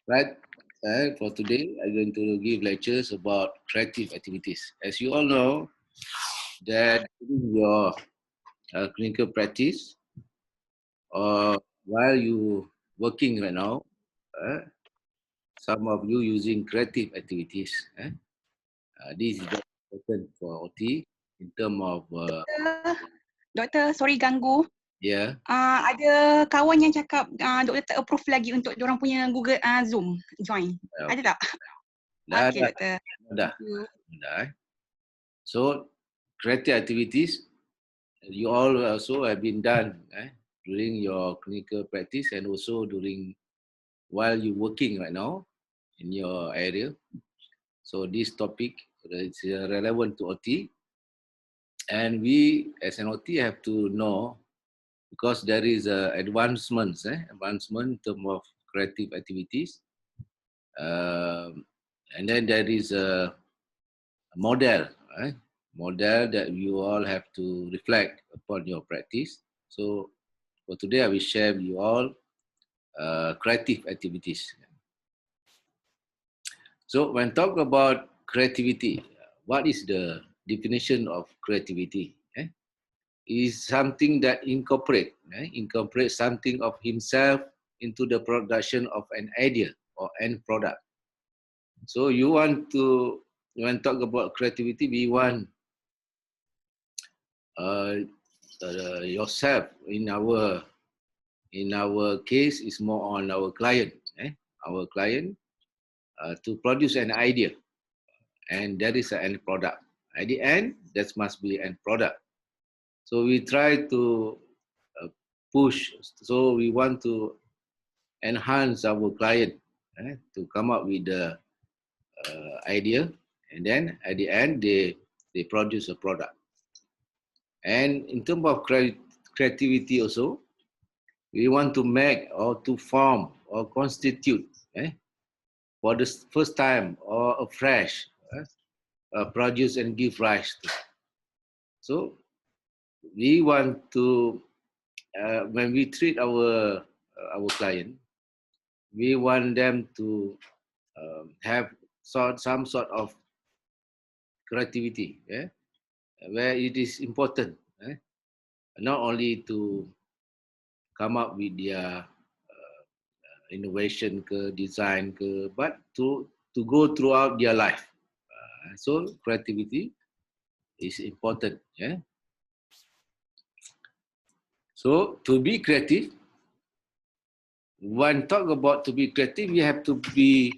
Right. For today, I'm going to give lectures about creative activities. As you all know, that in your clinical practice or while you working right now, uh, some of you using creative activities. This is very important for OT in terms of Doktor, sorry ganggu. yeah. Ada kawan yang cakap doktor tak approve lagi untuk diorang punya Google Zoom join. Ada tak? Dah, Okay, doktor. dah. Thank you. Dah. So creative activities you all also have been done during your clinical practice and also during while you working right now in your area. So this topic is relevant to OT, and we as an OT have to know because there is advancement in terms of creative activities, and then there is a model, model that you all have to reflect upon your practice. So for today, I will share with you all creative activities. So when talk about creativity, what is the definition of creativity? Is something that incorporate something of himself into the production of an idea or end product. So you want to, when talk about creativity, we want yourself in our case is more on our client, our client to produce an idea, and that is an end product. At the end, that must be an product. So we try to push. So we want to enhance our client to come up with the idea, and then at the end they produce a product. And in terms of creativity also, we want to make or to form or constitute for the first time or afresh produce and give rise to. So we want to when we treat our client, we want them to have some sort of creativity, where it is important, not only to come up with their innovation ke, design ke, but to go throughout their life. So creativity is important. So to be creative, when talk about to be creative, you have to be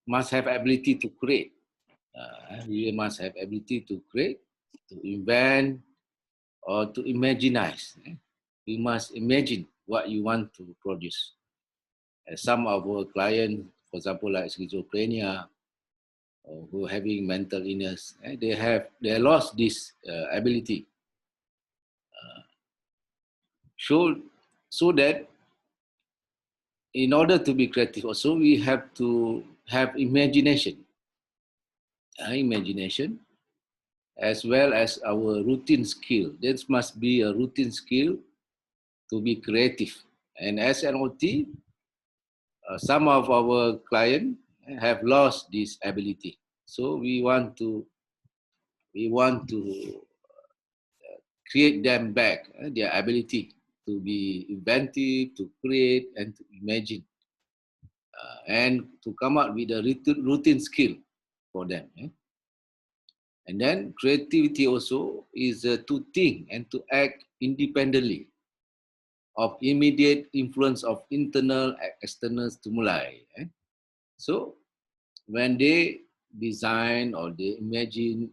must have ability to create. You must have ability to create, to invent, or to imaginize. You must imagine what you want to produce. Some of our clients, for example, like schizophrenia, or who are having mental illness, they lost this ability. So that in order to be creative, also we have to have imagination, as well as our routine skill. This must be a routine skill to be creative. And as an OT, some of our clients have lost this ability. So we want to create them back, their ability to be inventive, to create, and to imagine, and to come up with a routine skill for them. And then creativity also is to think and to act independently of immediate influence of internal and external stimuli. So when they design or they imagine,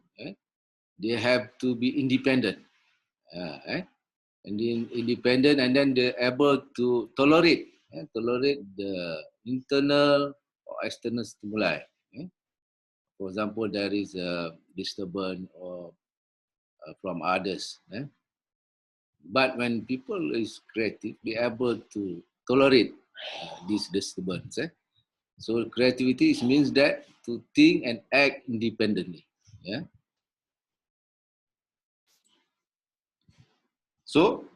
they have to be independent. And independent, and then they're able to tolerate the internal or external stimuli. For example, there is a disturbance or from others. But when people is creative, they're able to tolerate this disturbance. So creativity means that to think and act independently. Yeah. So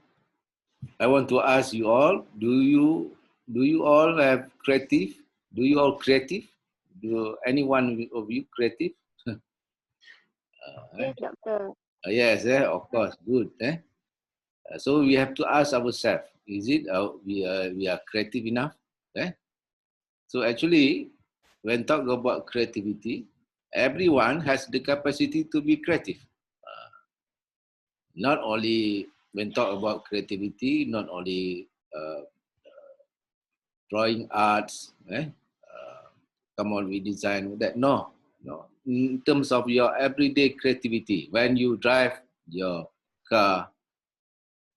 I want to ask you all: do you do you all have creative? Do you all creative? Do anyone of you creative? Yes, doctor. Yes, of course, good. So we have to ask ourselves: is it we are creative enough? So actually, when talk about creativity, everyone has the capacity to be creative. Not only when talk about creativity, not only drawing arts, come on, we design that. No, no. In terms of your everyday creativity, when you drive your car,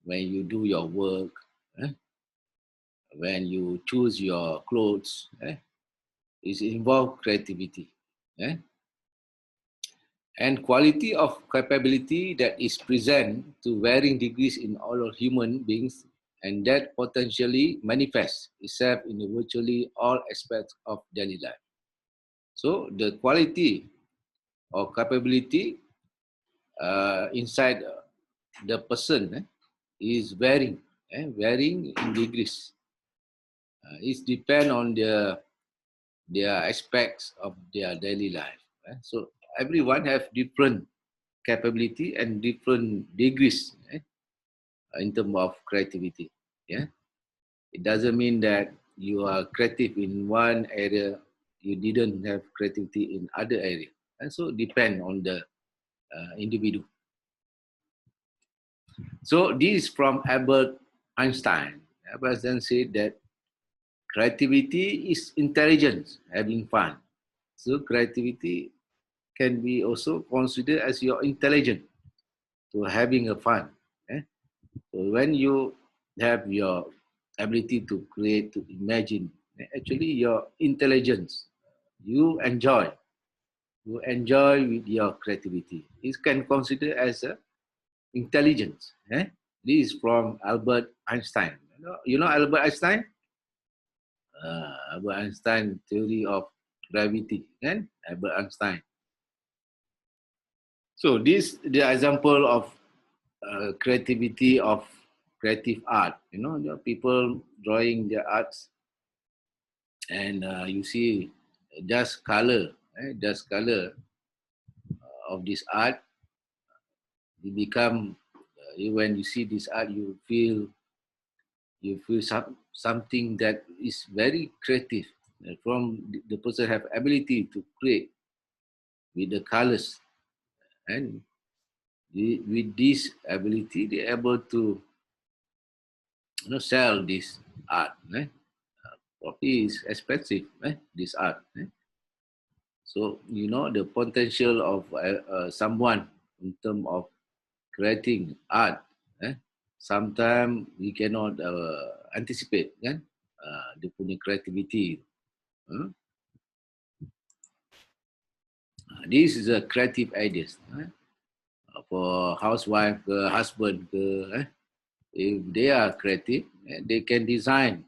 when you do your work, when you choose your clothes, it involves creativity. And quality of capability that is present to varying degrees in all human beings, and that potentially manifests itself in virtually all aspects of daily life. So the quality or capability inside the person is varying in degrees. It depends on their aspects of their daily life. So everyone have different capability and different degrees in terms of creativity. Yeah, it doesn't mean that you are creative in one area, you didn't have creativity in other area. And so depend on the individual. So this is from Albert Einstein. Albert Einstein said that creativity is intelligence, having fun. So creativity can be also considered as your intelligence to having a fun. So when you have your ability to create, to imagine, actually your intelligence, you enjoy with your creativity. It can consider as a intelligence. This is from Albert Einstein. You know Albert Einstein? Albert Einstein theory of gravity, kan? Albert Einstein. So this the example of creativity of creative art. You know, the people drawing their arts, and you see just color of this art. You become when you see this art, you feel something that is very creative. From the person have ability to create with the colors, and with this ability, they are able to sell this art. Probably is expensive. This art. So you know the potential of someone in terms of creating art. Sometimes we cannot anticipate kan dia punya creativity. This is a creative ideas for housewife ke husband ke. If they are creative, they can design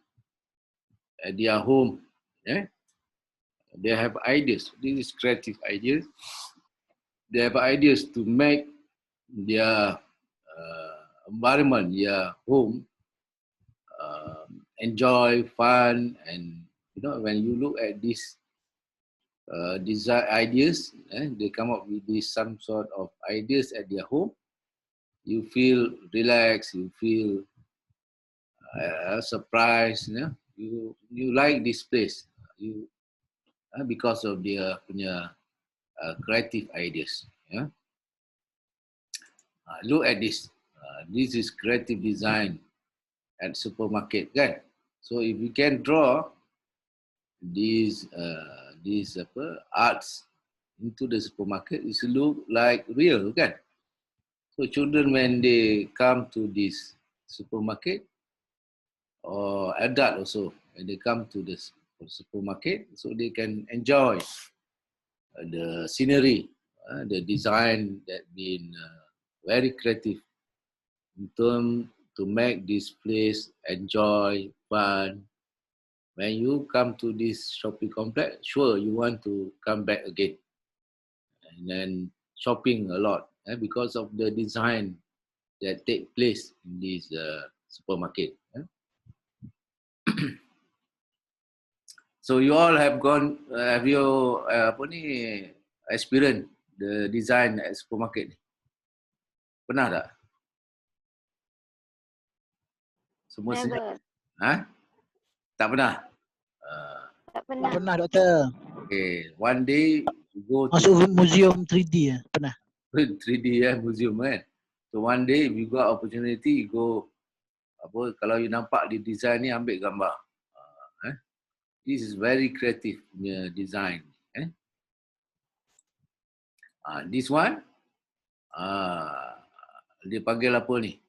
at their home. They have ideas. This is creative ideas. They have ideas to make their environment, their home, enjoy, fun, and when you look at these design ideas, they come up with this some sort of ideas at their home. You feel relaxed. You feel surprised. You like this place. You because of their punya creative ideas. Look at this. This is creative design at supermarket, kan? So if you can draw these arts into the supermarket, it look like real, kan? So children when they come to this supermarket, or adult also when they come to the supermarket, so they can enjoy the scenery, the design that been very creative in terms to make this place enjoy, fun. When you come to this shopping complex, sure you want to come back again and then shopping a lot because of the design that take place in this supermarket. So you all have gone, have you experience the design at supermarket ni? Pernah tak? Semua senyap. Never. Ha? Tak pernah? Uh, Tak Tak pernah. pernah doktor. okay, one day you go to Masuk museum 3D pernah. 3D museum kan. So one day if you got opportunity, you go kalau you nampak di design ni, ambil gambar. This is very creative punya design. This one, dia panggil apa ni?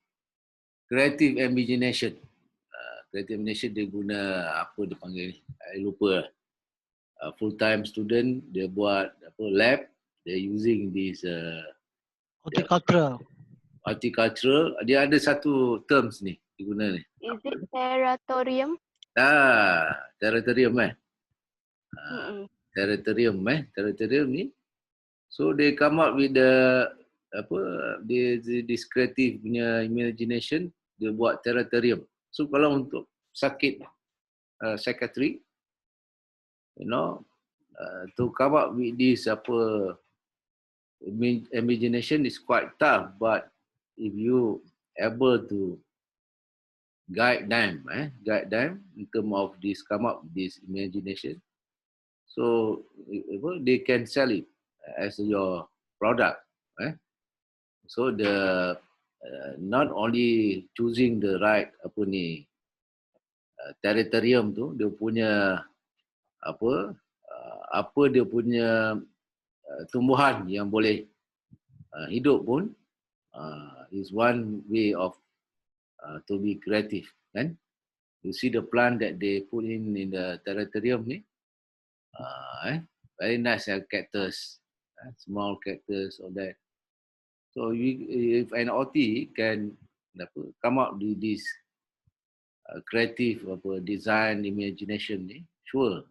Creative imagination. Creative imagination dia guna apa dia panggil ni? I lupa. Full time student dia buat lab. They using this horticultural. Dia ada satu terms ni diguna ni. Is it terratorium? Terratorium Terratorium ni. So they come up with this creative punya imagination, dia buat terratorium. So kalau untuk sakit psychiatry, to come up with this imagination is quite tough, but if you able to guide them in terms of this, come up with this imagination, so they can sell it as your product. So the not only choosing the right terratorium tu, dia punya dia punya tumbuhan yang boleh hidup pun is one way of to be creative, kan? You see the plant that they put in the terratorium ni, very nice, cactus, small cactus, all that. So if an OT can come up with this creative design imagination ni, sure,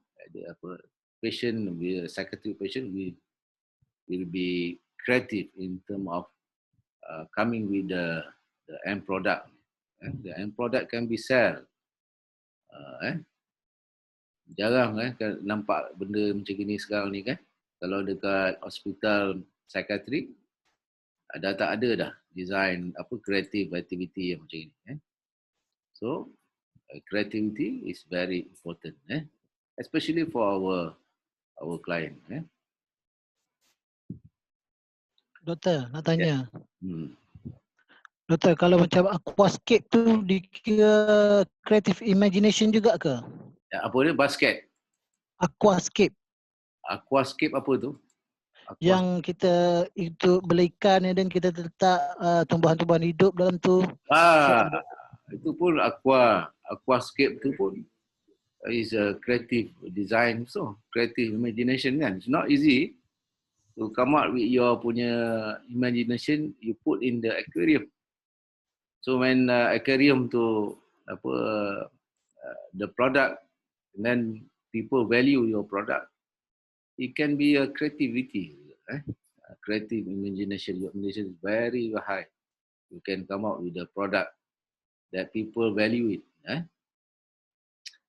patient, psychiatric patient will be creative in terms of coming with the end product. The end product can be sell. Jarang kan nampak benda macam gini sekarang ni kan. Kalau dekat hospital psikiatrik dah tak ada dah design creative activity yang macam ni. So creativity is very important, especially for our client. Doktor, nak tanya. Doktor, kalau macam aquascape tu dikira creative imagination juga ke? Apa dia? Basket? Aquascape. Aquascape apa tu? Yang kita itu bela ikan dan kita letak tumbuhan-tumbuhan hidup dalam tu. Itu pun aquascape tu pun is a creative design, so creative imagination kan. It's not easy to come up with your punya imagination, you put in the aquarium. So when aquarium tu the product, and then people value your product, it can be a creativity, creative imagination. Your imagination is very high. You can come up with a product that people value it.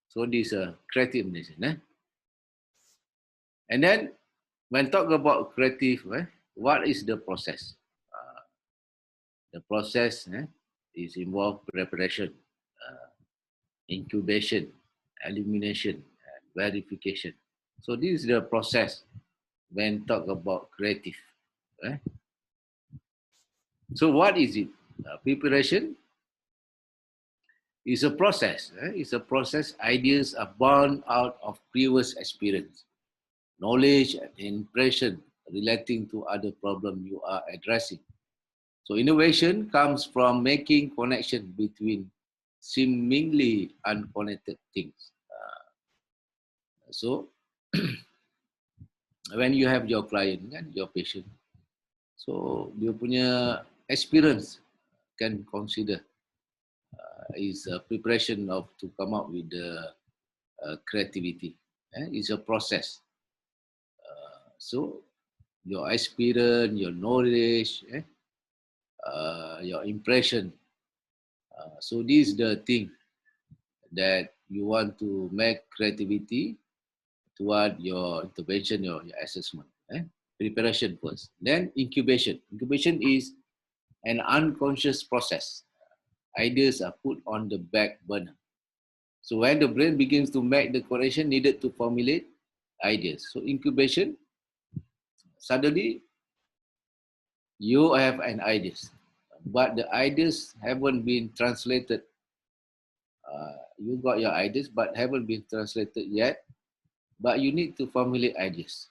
So this is a creative imagination. And then when talk about creative, what is the process? The process is involved preparation, incubation, elimination, and verification. So this is the process when talk about creative. So what is it? Preparation is a process. It's a process. Ideas are born out of previous experience, knowledge, and impression relating to other problem you are addressing. So innovation comes from making connection between seemingly unconnected things. So when you have your client and your patient, so dia punya experience can consider is a preparation of to come up with the creativity. It's a process. So your experience, your knowledge, your impression. So this is the thing that you want to make creativity toward your intervention, your assessment. Preparation first. Then incubation. Incubation is an unconscious process. Ideas are put on the back burner. So when the brain begins to make the correction needed to formulate ideas. So incubation, suddenly you have an ideas, but the ideas haven't been translated. You got your ideas, but haven't been translated yet. But you need to formulate ideas.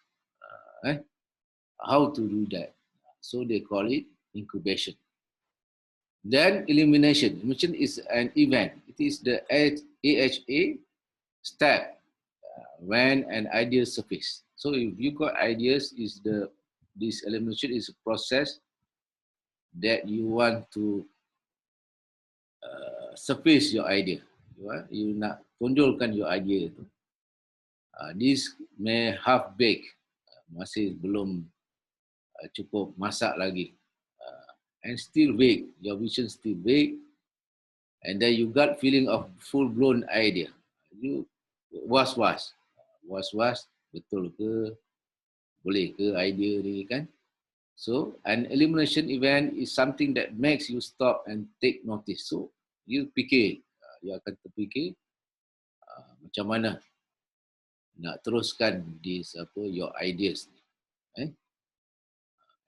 How to do that? So they call it incubation. Then elimination. Elimination is an event. It is the AHA step when an idea surfaces. So if you got ideas, this elimination is a process that you want to surface your idea. You nak tonjolkan your idea itu. This may half baked, masih belum cukup masak lagi, and still vague. Your vision still vague, and then you got feeling of full blown idea. You was betul ke, boleh ke idea ni kan? So an elimination event is something that makes you stop and take notice. So you fikir, you akan terfikir macam mana nak teruskan your ideas.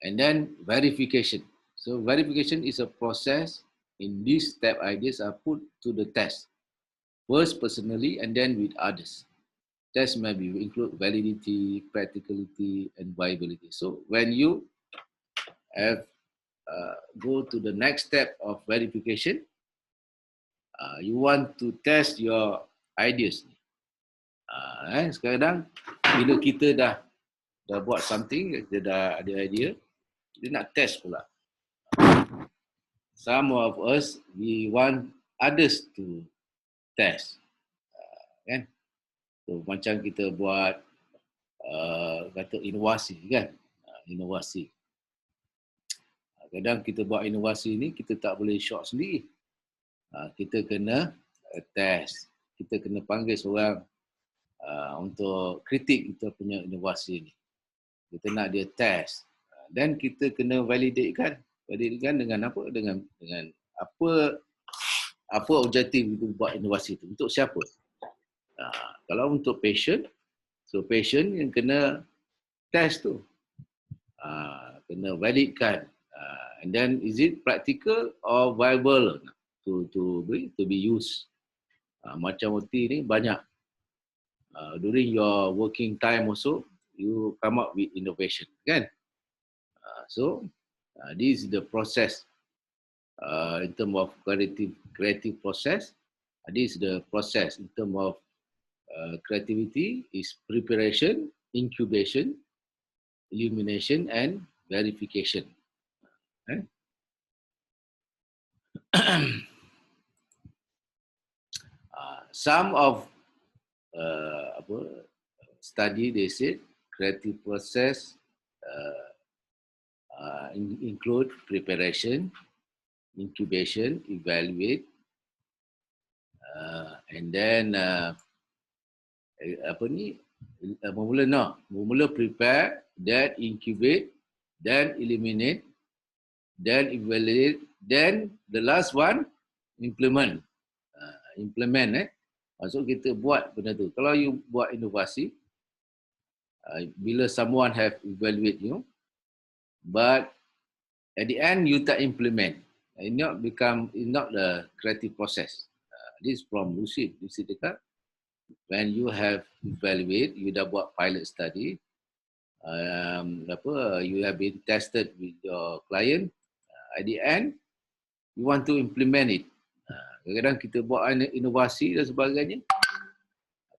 And then verification. So verification is a process in this step ideas are put to the test. First personally and then with others. Tests may include validity, practicality, and viability. So when you have go to the next step of verification, you want to test your ideas. Sekarang bila kita dah buat something, kita dah ada idea, kita nak test pula. Some of us, we want others to test. Kan? So, macam kita buat kata inovasi kan? Inovasi. Kadang kita buat inovasi ni, kita tak boleh shot sendiri. Kita kena test. Kita kena panggil seorang untuk kritik kita punya inovasi ni. Kita nak dia test. Dan kita kena validatekan. Validatekan dengan apa? Dengan apa objektif itu buat inovasi itu. Untuk siapa? Kalau untuk patient, so patient yang kena test tu. Kena validkan. And then is it practical or viable to be used? Macam OT ni banyak. During your working time also, you come up with innovation, kan? So this is the process in terms of creative process. This is the process in terms of creativity is preparation, incubation, illumination, and verification. Some of study they said creative process include preparation, incubation, evaluate, and then mula prepare, then incubate, then eliminate, then evaluate, then the last one implement. Maksud kita buat benda tu. Kalau you buat inovasi, bila someone have evaluate you, but at the end you tak implement, it not the creative process. This from Lucid. Lucid dekat, when you have evaluate, you dah buat pilot study, you have been tested with your client, at the end you want to implement it. Kadang-kadang kita buat inovasi dan sebagainya,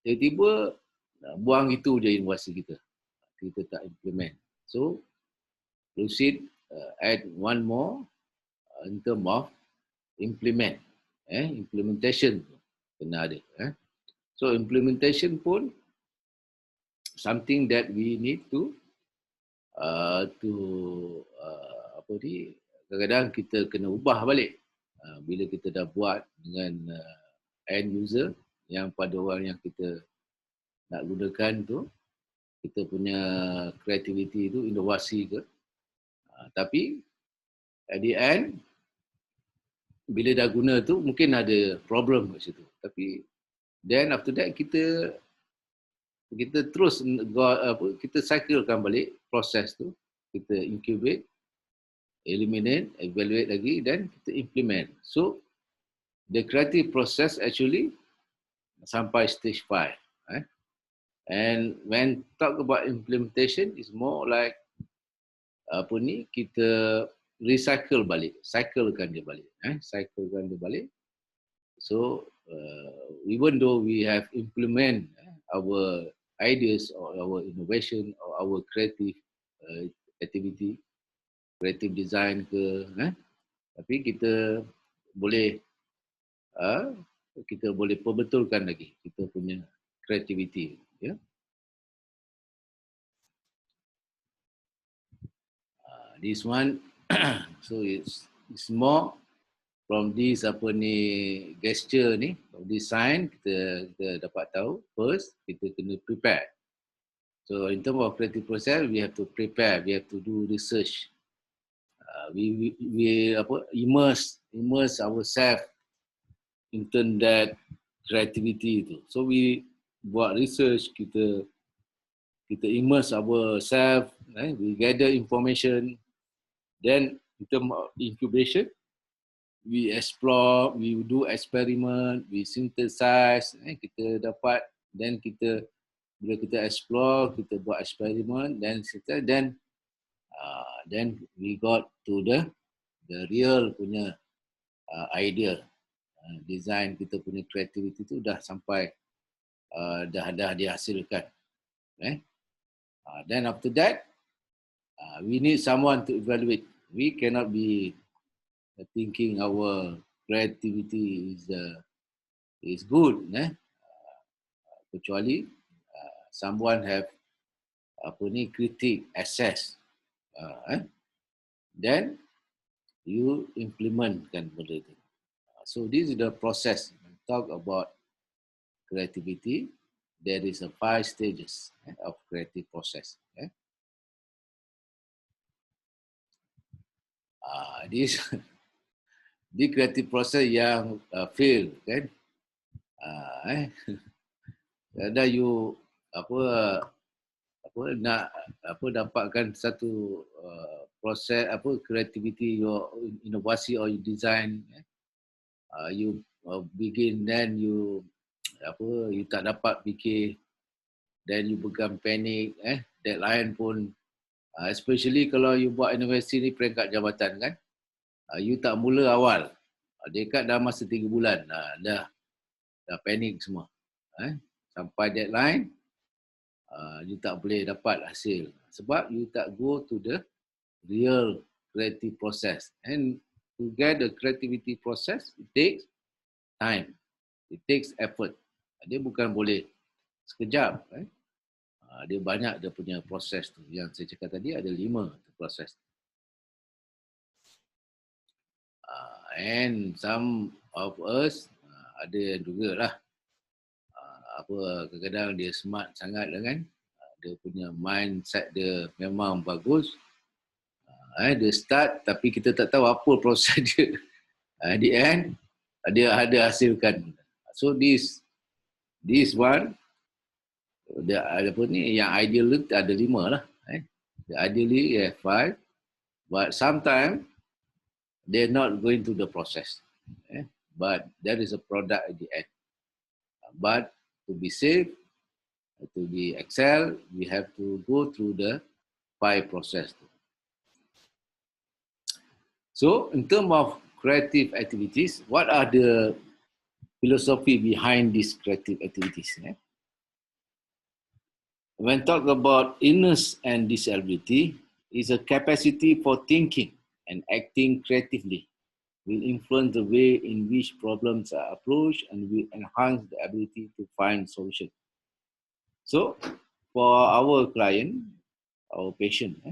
tiba-tiba buang itu je inovasi kita. Kita tak implement. So, Lucid add one more in term of implement. Implementation kena ada. So, implementation pun something that we need to kadang-kadang kita kena ubah balik. Bila kita dah buat dengan end user yang pada orang yang kita nak gunakan tu kita punya kreativiti tu, inovasi ke. Tapi at the end bila dah guna tu mungkin ada problem kat situ. Tapi then after that kita terus kita cyclekan balik proses tu, kita incubate, eliminate, evaluate lagi, dan kita implement. So the creative process actually sampai stage 5. And when talk about implementation, is more like kita recycle balik, cyclekan dia balik, cyclekan dia balik. So even though we have implement our ideas or our innovation or our creative activity, creative design ke, tapi kita boleh perbetulkan lagi kita punya creativity, ya. This one so it's more from this gesture ni, from this sign kita dapat tahu first kita kena prepare. So in terms of creative process, we have to prepare, we have to do research. We immerse ourselves into that creativity tu. So we buat research, kita immerse ourselves, we gather information. Then in terms of incubation, we explore, we do experiment, we synthesize, kita dapat, then bila kita explore, kita buat eksperimen, then we got to the real punya idea, design kita punya creativity tu dah sampai dah dihasilkan. Then after that, we need someone to evaluate. We cannot be thinking our creativity is good, kecuali someone have critique, assess, then you implementkan benda itu. So this is the process. When we talk about creativity, there is a 5 stages of creative process. This di creative process yang fail, kan? Kadang you nak dapatkan satu proses creativity, your inovasi or your design, you begin, then you tak dapat fikir, then you become panic, deadline pun, especially kalau you buat universiti ni peringkat jabatan, kan, you tak mula awal, dekat dah masa 3 bulan, dah panik semua, sampai deadline, you tak boleh dapat hasil sebab you tak go to the real creative process. And to get the creativity process, it takes time, it takes effort. Dia bukan boleh sekejap. Dia banyak dia punya proses tu. Yang saya cakap tadi ada 5 proses. And some of us ada juga lah kadang-kadang dia smart sangat lah, kan. Dia punya mindset dia memang bagus. Dia start tapi kita tak tahu apa proses dia. At the end dia ada hasilkan. So this one yang ideal ada 5 lah. Ideally 5, but sometimes they're not going to the process. But there is a product at the end. But to be safe, to be excel, we have to go through the 5 process. So in terms of creative activities, what are the philosophy behind these creative activities? When talk about illness and disability, is a capacity for thinking and acting creatively will influence the way in which problems are approached and will enhance the ability to find solutions. So, for our client, our patient,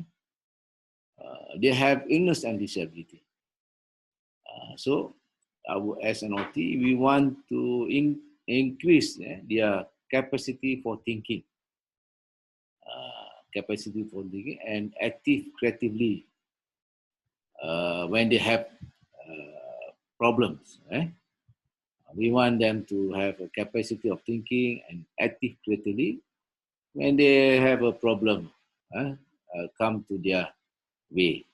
they have illness and disability. So, as an OT, we want to increase their capacity for thinking, and active creatively when they have problems. We want them to have a capacity of thinking and active creatively when they have a problem come to their way.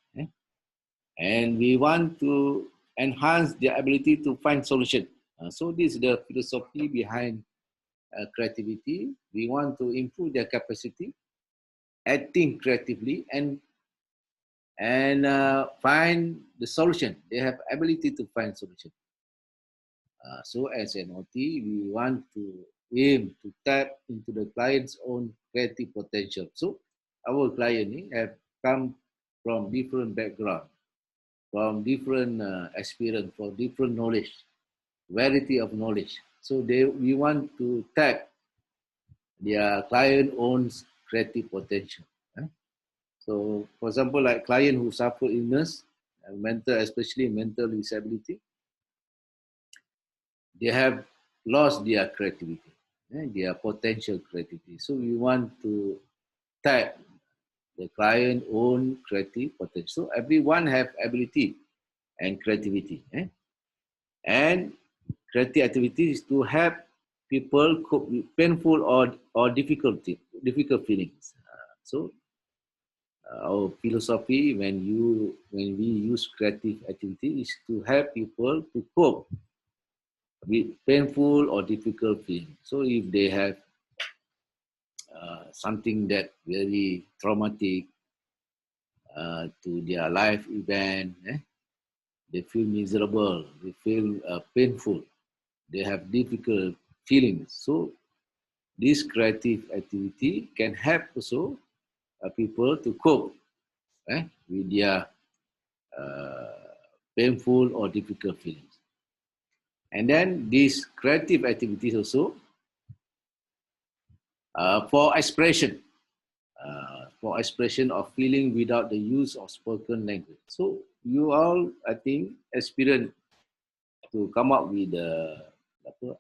And we want to enhance their ability to find solution. So this is the philosophy behind creativity. We want to improve their capacity, acting creatively, and find the solution. They have ability to find solution. So as an OT, we want to aim to tap into the client's own creative potential. So our client have come from different background, from different experience, from different knowledge, variety of knowledge. So we want to tap their client owns creative potential. So for example, like client who suffer illness, especially mental disability, they have lost their creativity, their potential creativity. So we want to tap the client own creative potential. So everyone have ability and creativity. And creative activities to help people cope with painful or difficult feelings. So our philosophy when we use creative activity is to help people to cope with painful or difficult feelings. So if they have something that very traumatic to their life event, they feel miserable, they feel painful, they have difficult feelings. So this creative activity can help also people to cope with their painful or difficult feelings. And then these creative activities also for expression of feeling without the use of spoken language. So you all, I think, experience to come up with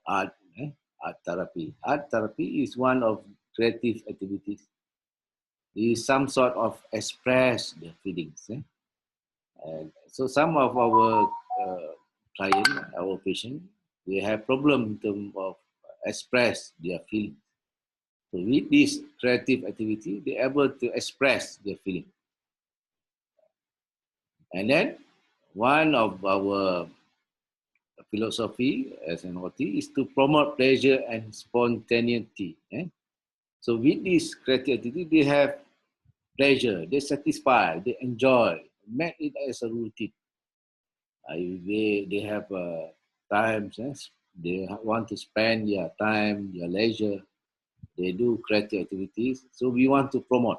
art therapy. Art therapy is one of creative activities. It is some sort of express the feelings. And so some of our client, our patient, they have problem in terms of express their feelings. So with this creative activity, they're able to express their feeling. And then one of our philosophy as an OT is to promote pleasure and spontaneity. So with this creative activity, they have pleasure, they satisfy, they enjoy, make it as a routine. They have times, they want to spend their time, their leisure, they do creative activities. So we want to promote.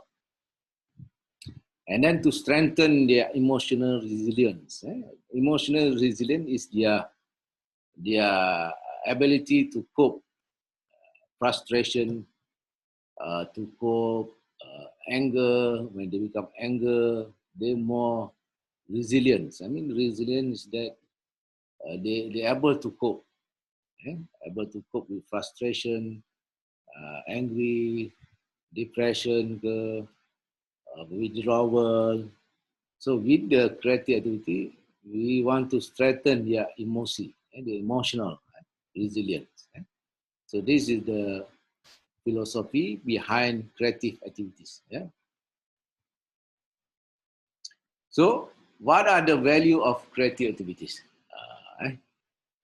And then to strengthen their emotional resilience. Emotional resilience is their ability to cope, frustration, to cope, anger. When they become anger, they're more resilient. I mean, resilience is that they're able to cope, able to cope with frustration, angry, depression, withdrawal. So with the creative activity, we want to strengthen their emotion, the emotional resilience. So this is the philosophy behind creative activities. So what are the value of creative activities?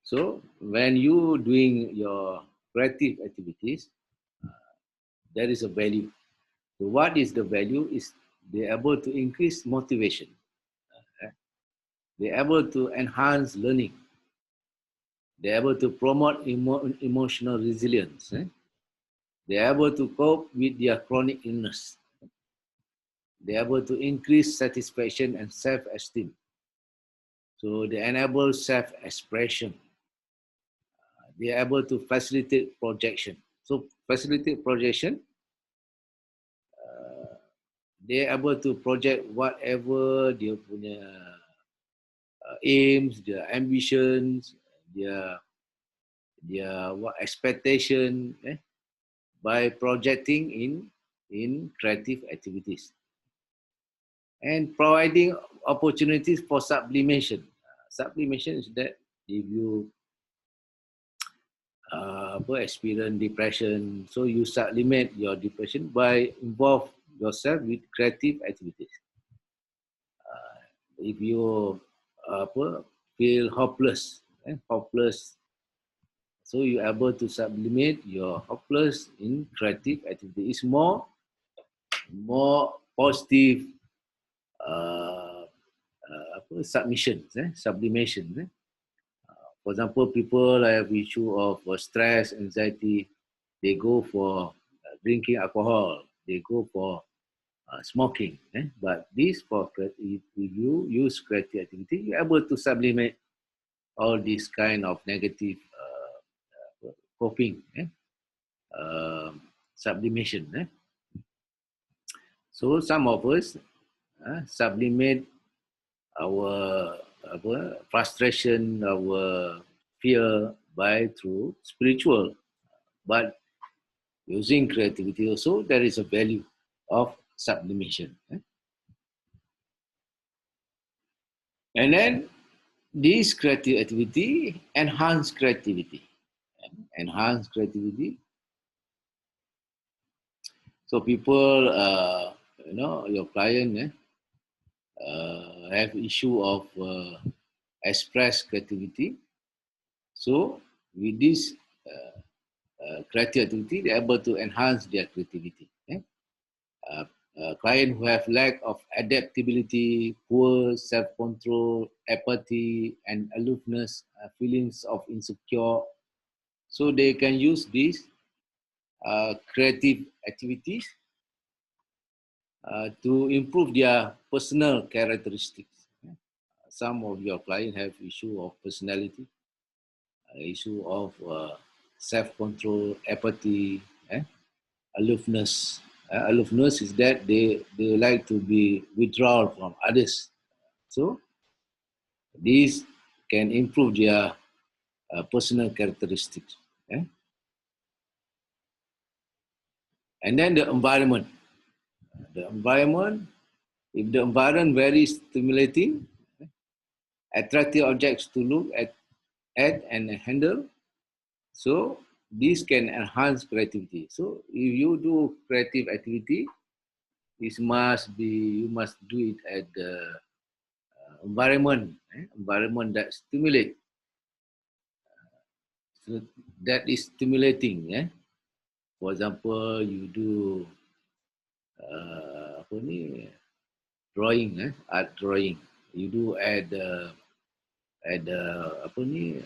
So when you doing your creative activities, there is a value. So what is the value? Is they're able to increase motivation. They're able to enhance learning. They're able to promote emotional resilience. They're able to cope with their chronic illness. They're able to increase satisfaction and self-esteem. So they enable self-expression. They're able to facilitate projection. So facilitate projection, they're able to project whatever dia punya aims, their ambitions, their what expectation. by projecting in creative activities and providing opportunities for sublimation. Sublimation is that if you experience depression, so you sublimate your depression by involve yourself with creative activities. If you feel hopeless, so you're able to sublimate your hopeless in creative activity. It's more positive sublimation. For example, people have issue of stress, anxiety, they go for drinking alcohol, they go for smoking. But this, if you use creative activity, you're able to sublimate all these kind of negative coping, sublimation. So some of us sublimate our frustration, our fear through spiritual, but using creativity also, there is a value of sublimation. And then this creative activity enhance creativity. So people, your client have issue of express creativity. So with this creative activity, they're able to enhance their creativity. Client who have lack of adaptability, poor self-control, apathy, and aloofness, feelings of insecure. So they can use these creative activities to improve their personal characteristics. Some of your clients have issue of personality, issue of self-control, apathy, aloofness. Aloofness is that they like to be withdrawn from others. So these can improve their personal characteristics. And then the environment. The environment, if the environment very stimulating, attractive objects to look at and handle, so this can enhance creativity. So if you do creative activity, you must do it at the environment that stimulate, so that is stimulating. For example, you do drawing, art drawing. You do at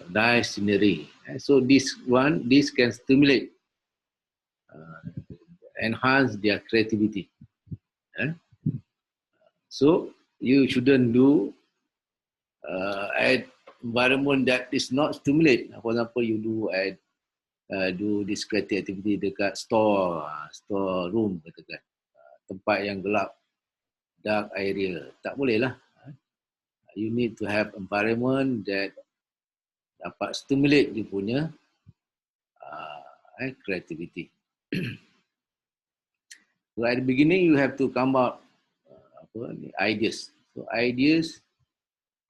nice scenery. So this can stimulate, enhance their creativity. So you shouldn't do at environment that is not stimulate. For example, you do this creative activity dekat store room, katakan tempat yang gelap, dark area, tak boleh lah. You need to have environment that dapat stimulate dia punya creativity. So at the beginning you have to come up ideas. So ideas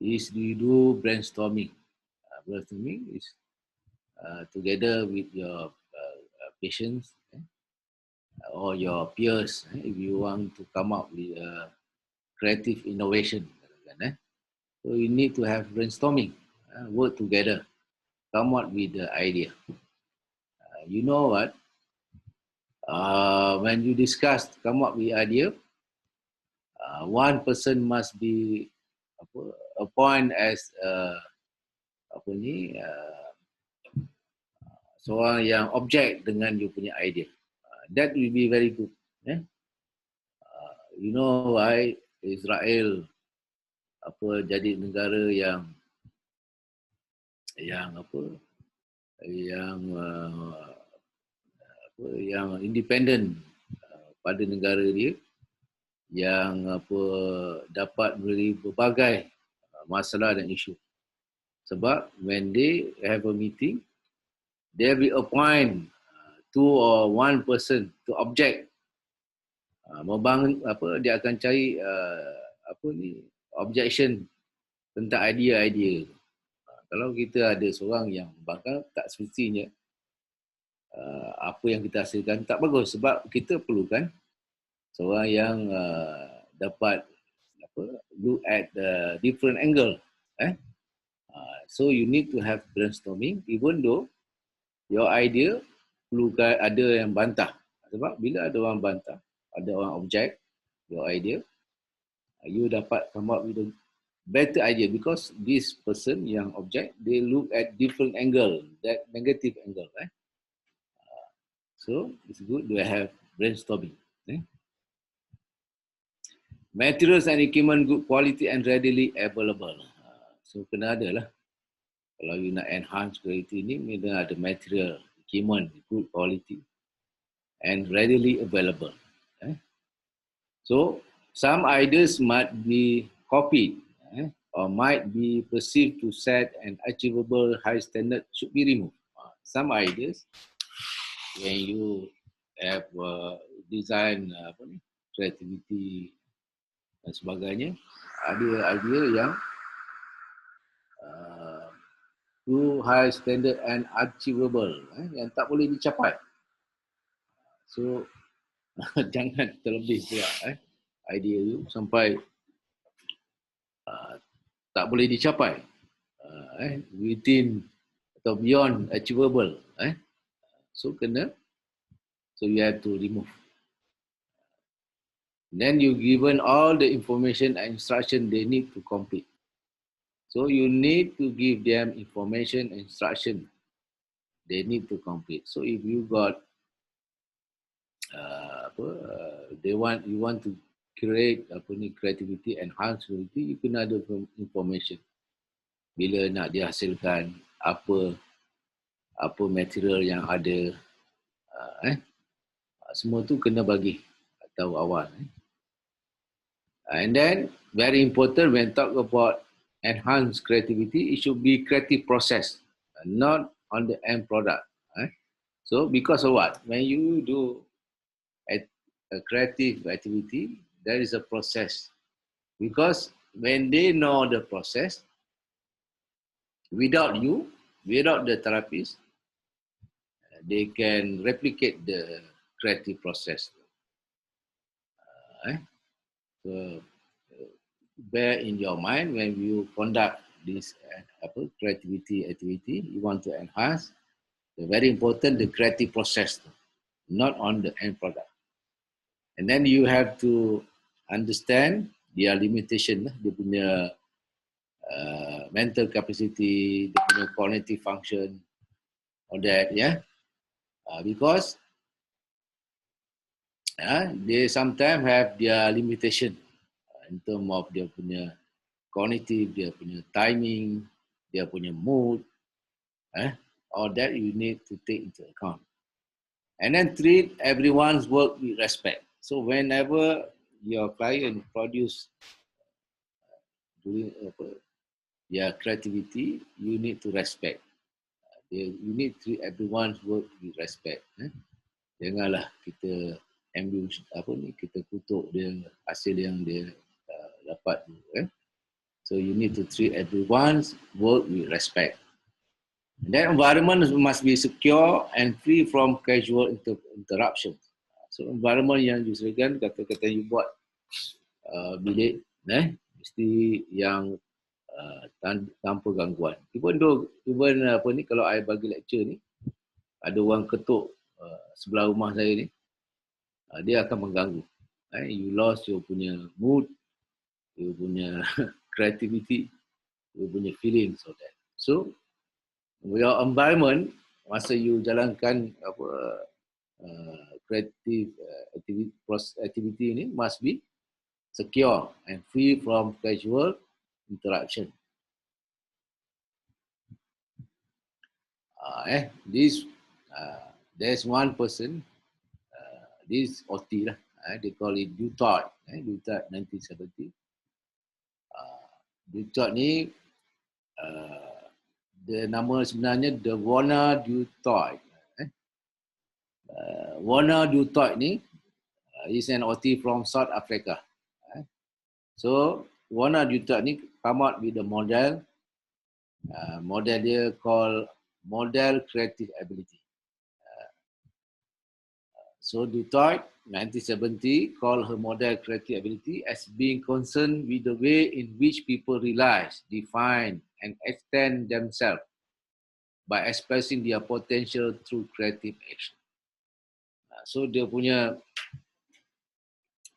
is you do brainstorming. Brainstorming is together with your patients or your peers if you want to come up with a creative innovation. So you need to have brainstorming, work together, come up with the idea. You know what? When you discuss, come up with idea, one person must be appointed as seorang yang object dengan you punya idea. That will be very good. You know why Israel jadi negara yang independen pada negara dia, yang dapat beri berbagai masalah dan isu. Sebab when they have a meeting, they will appoint two or one person to object. Membangun dia akan cari objection tentang idea-idea. Kalau kita ada seorang yang membangkang, tak semestinya apa yang kita hasilkan tak bagus, sebab kita perlukan seorang yang dapat look at the different angle. So you need to have brainstorming, even though your idea perlukan ada yang bantah. Sebab bila ada orang bantah, ada orang object your idea, you dapat come up with a better idea, because this person yang object, they look at different angle, that negative angle. So it's good to have brainstorming. Materials and equipment good quality and readily available. So kena ada lah. Kalau you nak enhance quality ni, kena ada material, equipment good quality and readily available. So some ideas might be copied or might be perceived to set an achievable high standard should be removed. Some ideas, when you have design creativity dan sebagainya, ada idea yang too high standard and achievable, yang tak boleh dicapai. So jangan terlebih pula idea you sampai tak boleh dicapai, within atau beyond achievable. So you have to remove. Then you given all the information and instruction they need to complete. So you need to give them information and instruction they need to complete. So if you got you want to create creativity, enhance creativity, you kena ada information. Bila nak dihasilkan, apa material yang ada, semua tu kena bagi tahu awal. And then very important when talk about enhance creativity, it should be creative process, not on the end product. So because of what? When you do a creative activity, there is a process. Because when they know the process, without the therapist, they can replicate the creative process. So bear in your mind when you conduct this creativity activity, you want to enhance, very important, the creative process, not on the end product. And then you have to understand their limitation, dia punya mental capacity, dia punya cognitive function, all that, because they sometimes have their limitation in terms of dia punya cognitive, dia punya timing, dia punya mood, all that you need to take into account. And then treat everyone's work with respect. So whenever your client produce their creativity, you need to respect. You need to treat everyone's work with respect. Janganlah kita ambush kita kutuk dia hasil yang dia dapat. So you need to treat everyone's work with respect. And that environment must be secure and free from casual interruptions. So environment yang disediakan, kata-kata you buat bilik, mesti yang tanpa gangguan. Even kalau I bagi lecture ni, ada orang ketuk sebelah rumah saya ni, dia akan mengganggu. You lost your punya mood, you punya creativity, you punya feelings of that. So your environment masa you jalankan creative activity ni must be secure and free from casual interaction. There's one person, this OT lah, they call it Dutard, Dutard 1970. Dutard ni the nama sebenarnya Devona Dutard. Warner Du Toit ni is an OT from South Africa. So Warner Du Toit ni come out with a model. Model dia called Model Creative Ability. So Du Toit, 1970, called her model creative ability as being concerned with the way in which people realize, define, and extend themselves by expressing their potential through creative action. So dia punya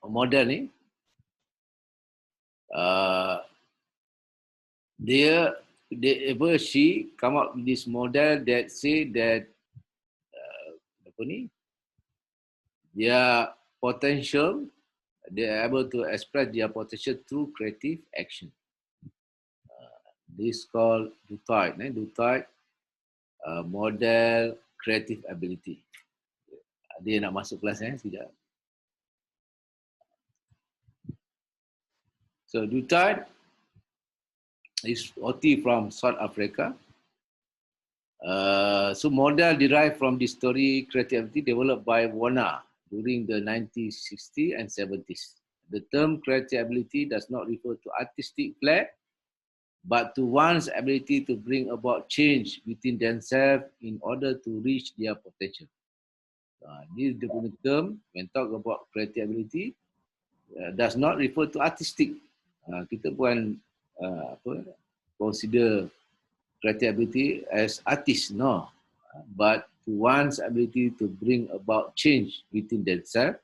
model ni, she come up with this model that say that their potential, they are able to express their potential through creative action. This called Du Toit. Du Toit model creative ability. Dia nak masuk kelas sekejap. So Du Toit is OT from South Africa. So model derived from this story creativity developed by Warner during the 1960s and 70s. The term creative ability does not refer to artistic flair, but to one's ability to bring about change within themselves in order to reach their potential. This is the term when talk about creative ability does not refer to artistic. Kita bukan consider creativity as artist, no. But to one's ability to bring about change within themselves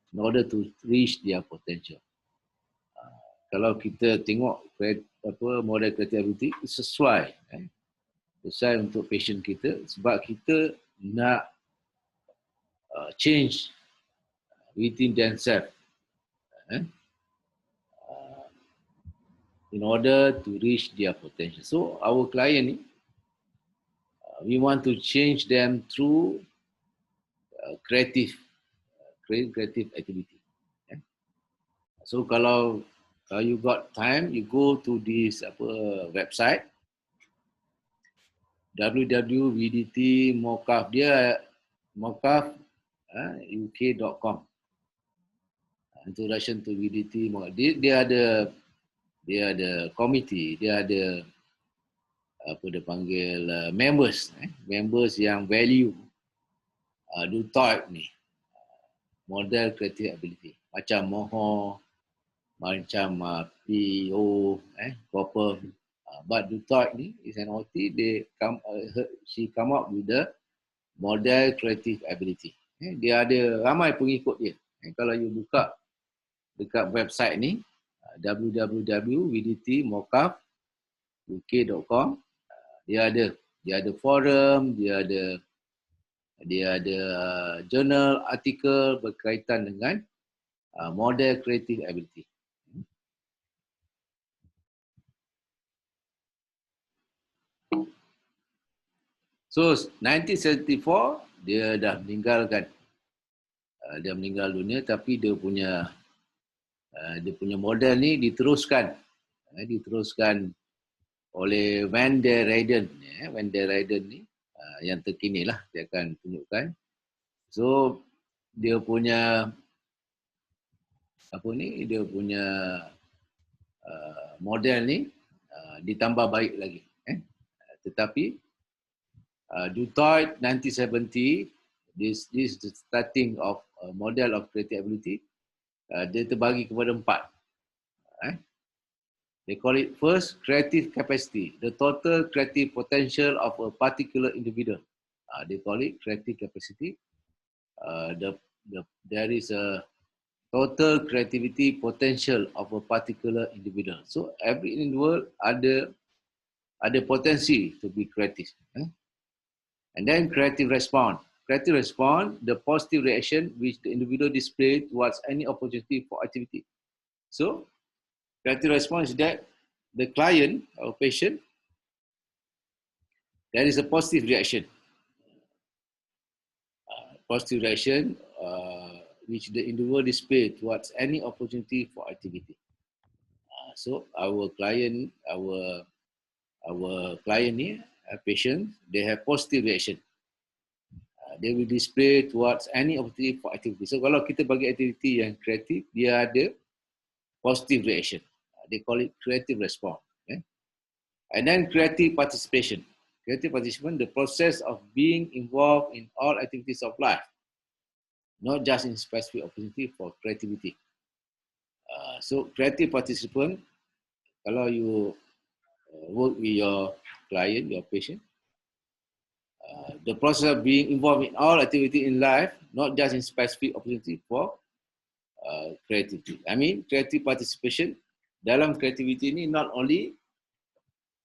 in order to reach their potential. Kalau kita tengok model creativity sesuai untuk passion kita sebab kita nak change within themselves in order to reach their potential. So our client ni, we want to change them through creative activity. So kalau you got time, you go to this website www.vdt-mocaf, dia mocaf.uk.com. Introduction to VDT. Dia ada komiti, dia ada dia panggil members yang value Du Toit ni, model creative ability, macam Moho, macam PO, Copper. But Du Toit ni is an OT, she come up with the model creative ability. Dia ada ramai pengikut dia. Kalau you buka dekat website ni www.vdt-mocaf.uk.com, dia ada forum, dia ada journal, artikel berkaitan dengan model creative ability. So 1974 dia dah meninggalkan, dia meninggal dunia, tapi dia punya model ni diteruskan oleh Van der Weyden. Van der Weyden ni yang terkini lah, dia akan tunjukkan. So dia punya model ni ditambah baik lagi. Tetapi Du Toit 1970, this is the starting of model of creativity. Dia terbagi kepada 4. They call it first, creative capacity, the total creative potential of a particular individual. They call it creative capacity. There is a total creativity potential of a particular individual. So every individual ada potensi to be creative. And then creative response. Creative response, the positive reaction which the individual display towards any opportunity for activity. So, creative response is that the client or patient, there is a positive reaction. Positive reaction which the individual display towards any opportunity for activity. So, our client ni, patient, they have positive reaction. They will display towards any opportunity for activity. So kalau kita bagi aktiviti yang kreatif, dia ada positive reaction. They call it creative response. Okay? And then creative participation. Creative participation, the process of being involved in all activities of life, not just in specific opportunity for creativity. So creative participant, kalau you work with your client, your patient, the process of being involved in all activity in life, not just in specific opportunity for creativity. I mean, creative participation dalam creativity ni not only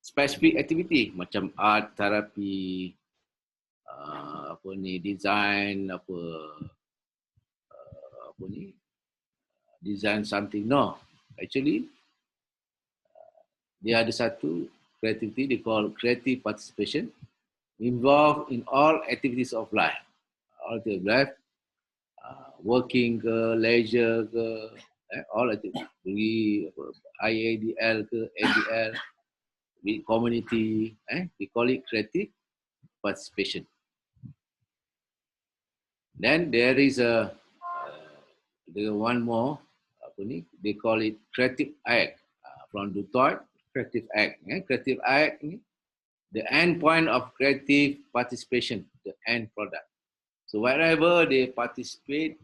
specific activity macam art, terapi, design, design something. No, actually, dia ada satu creativity they call creative participation, involved in all activities of life. All activities of life, working ke, leisure ke, all activities, IADL ke, ADL, with community, we call it creative participation. Then there is one more, they call it creative act. From Dutoit, creative act. Creative act, the end point of creative participation, the end product. So wherever they participate,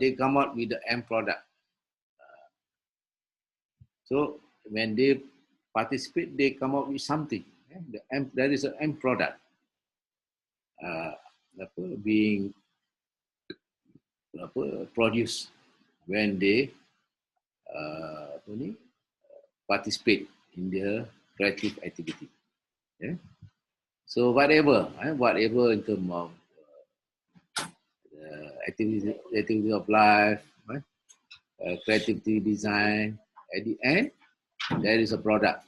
they come out with the end product. So when they participate, they come out with something. There is an end product being produced when they participate in the creative activity. So whatever in terms of activity of life, creativity, design, at the end, there is a product.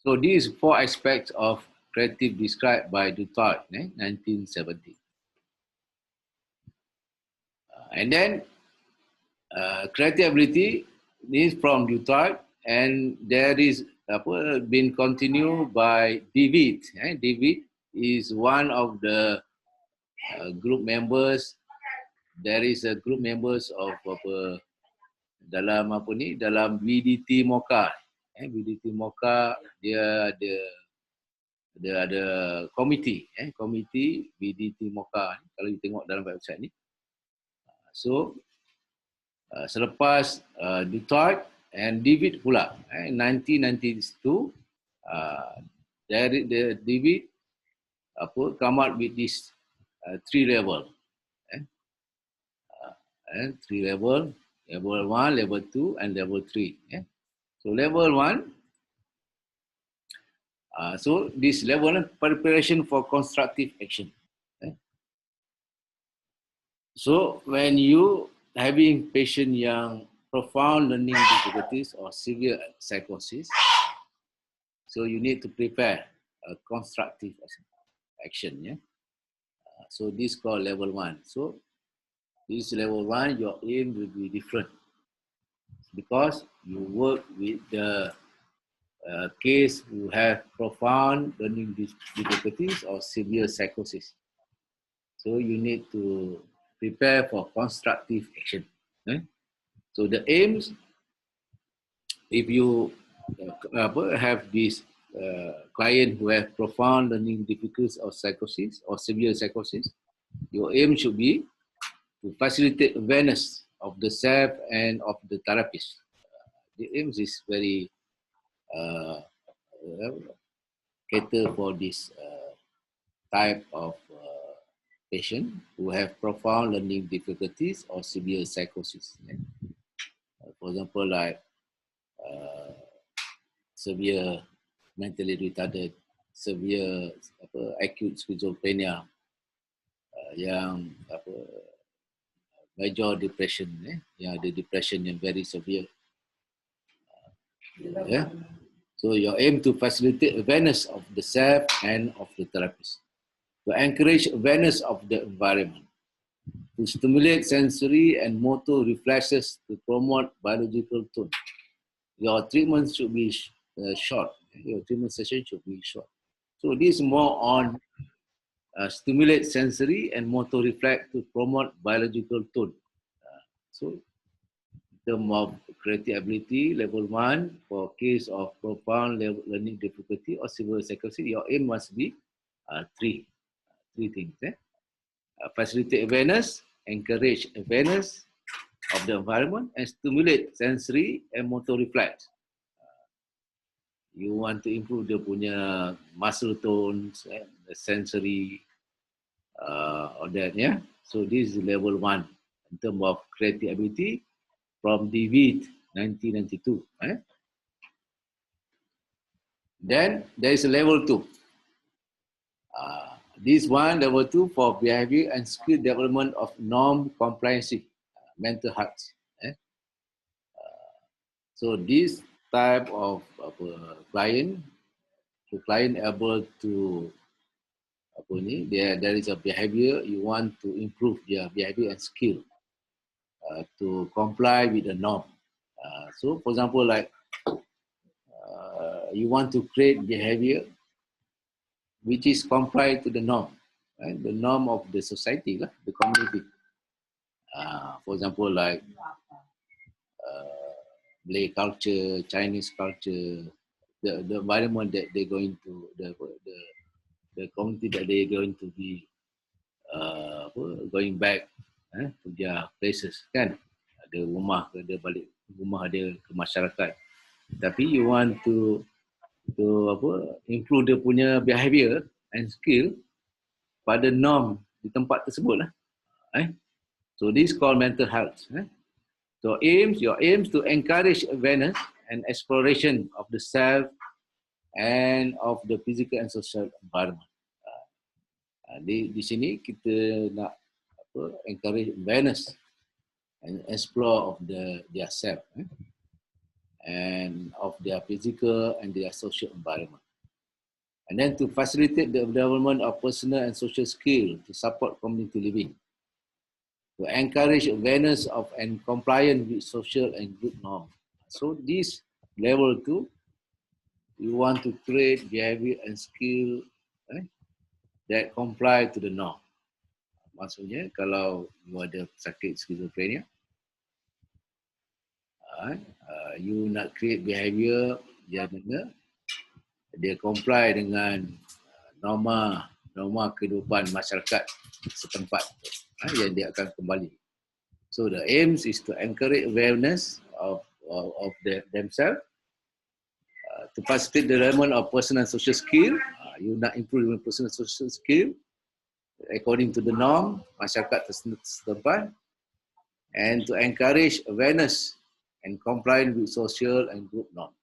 So these 4 aspects of creative described by Dutoit, 1970. And then creative ability is from Dutoit, and there is been continued by David. David is one of the group members. There is a group members of dalam VDT Mocha. VDT Mocha dia ada komiti, komiti VDT Mocha. Kalau you tengok dalam website ni. So selepas Dutoit and David pula, 1992, David come out with this 3 level. 3 level, level 1, level 2, and level 3. So level 1, so this level 1, preparation for constructive action. So when you having patient yang profound learning difficulties or severe psychosis, so you need to prepare a constructive action. So this called level 1. So this level 1, your aim will be different because you work with the case who have profound learning difficulties or severe psychosis. So you need to prepare for constructive action. So the aims, if you have this client who have profound learning difficulties or psychosis or severe psychosis, your aim should be to facilitate awareness of the self and of the therapist. The aims is very cater for this type of patient who have profound learning difficulties or severe psychosis. For example, like severe mentally retarded, severe acute schizophrenia, yang major depression, yang ada depression yang very severe. So your aim to facilitate awareness of the self and of the therapist, to encourage awareness of the environment, to stimulate sensory and motor reflexes, to promote biological tone. Your treatment should be short. Your treatment session should be short. So this is more on stimulate sensory and motor reflex to promote biological tone. So in terms of creative ability, level 1, for case of profound learning difficulty or severe psychosis, your aim must be three things. Facilitate awareness, encourage awareness of the environment, and stimulate sensory and motor reflex. You want to improve dia punya muscle tones, the sensory, all that, yeah. So this is level 1 in terms of creative ability from DeWitt 1992. Then there is a level 2. This one, level 2, for behavior and skill development of non-comprehensive mental health. So this type of client, the client able to there is a behavior, you want to improve their behavior and skill to comply with the norm. So for example, like you want to create behavior which is comply to the norm, right? The norm of the society, the community. For example, like Malay culture, Chinese culture, the environment that they're going to, the community that they're going to be going back to their places, kan? Ada rumah ke, dia balik rumah dia ke masyarakat. Tapi you want to improve dia punya behavior and skill pada norm di tempat tersebut lah. So this is called mental health. So your aims to encourage awareness and exploration of the self and of the physical and social environment. Di sini kita nak encourage awareness and explore of their self and of their physical and their social environment. And then to facilitate the development of personal and social skill to support community living. To encourage awareness of and compliance with social and group norms. So this level 2, you want to create behavior and skill that comply to the norm. Maksudnya kalau you ada sakit schizophrenia, you nak create behavior dia comply dengan norma kehidupan masyarakat setempat yang dia akan kembali. So the aims is to encourage awareness of themselves, to facilitate the development of personal and social skill. You nak improve your personal and social skill according to the norm masyarakat setempat, and to encourage awareness and compliance with social and group norms.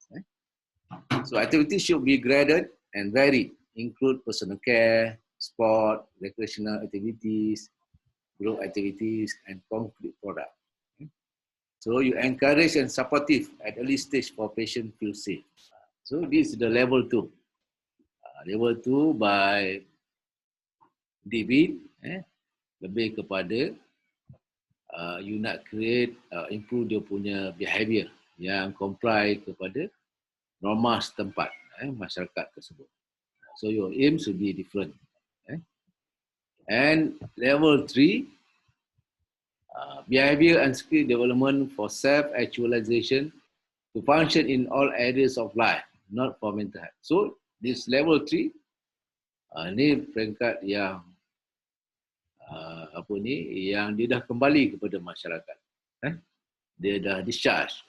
So activities should be graded and varied, include personal care, sport, recreational activities, group activities, and concrete product. So you encourage and supportive at early stage for patient feel safe. So this is the level 2. Level 2 by DeWitt, lebih kepada you nak create, improve dia punya behavior yang comply kepada norma setempat masyarakat tersebut. So your aim should be different. And level 3, behavior and skill development for self-actualization to function in all areas of life, not for mental health. So this level 3, ni peringkat yang yang dia dah kembali kepada masyarakat. Dia dah discharge.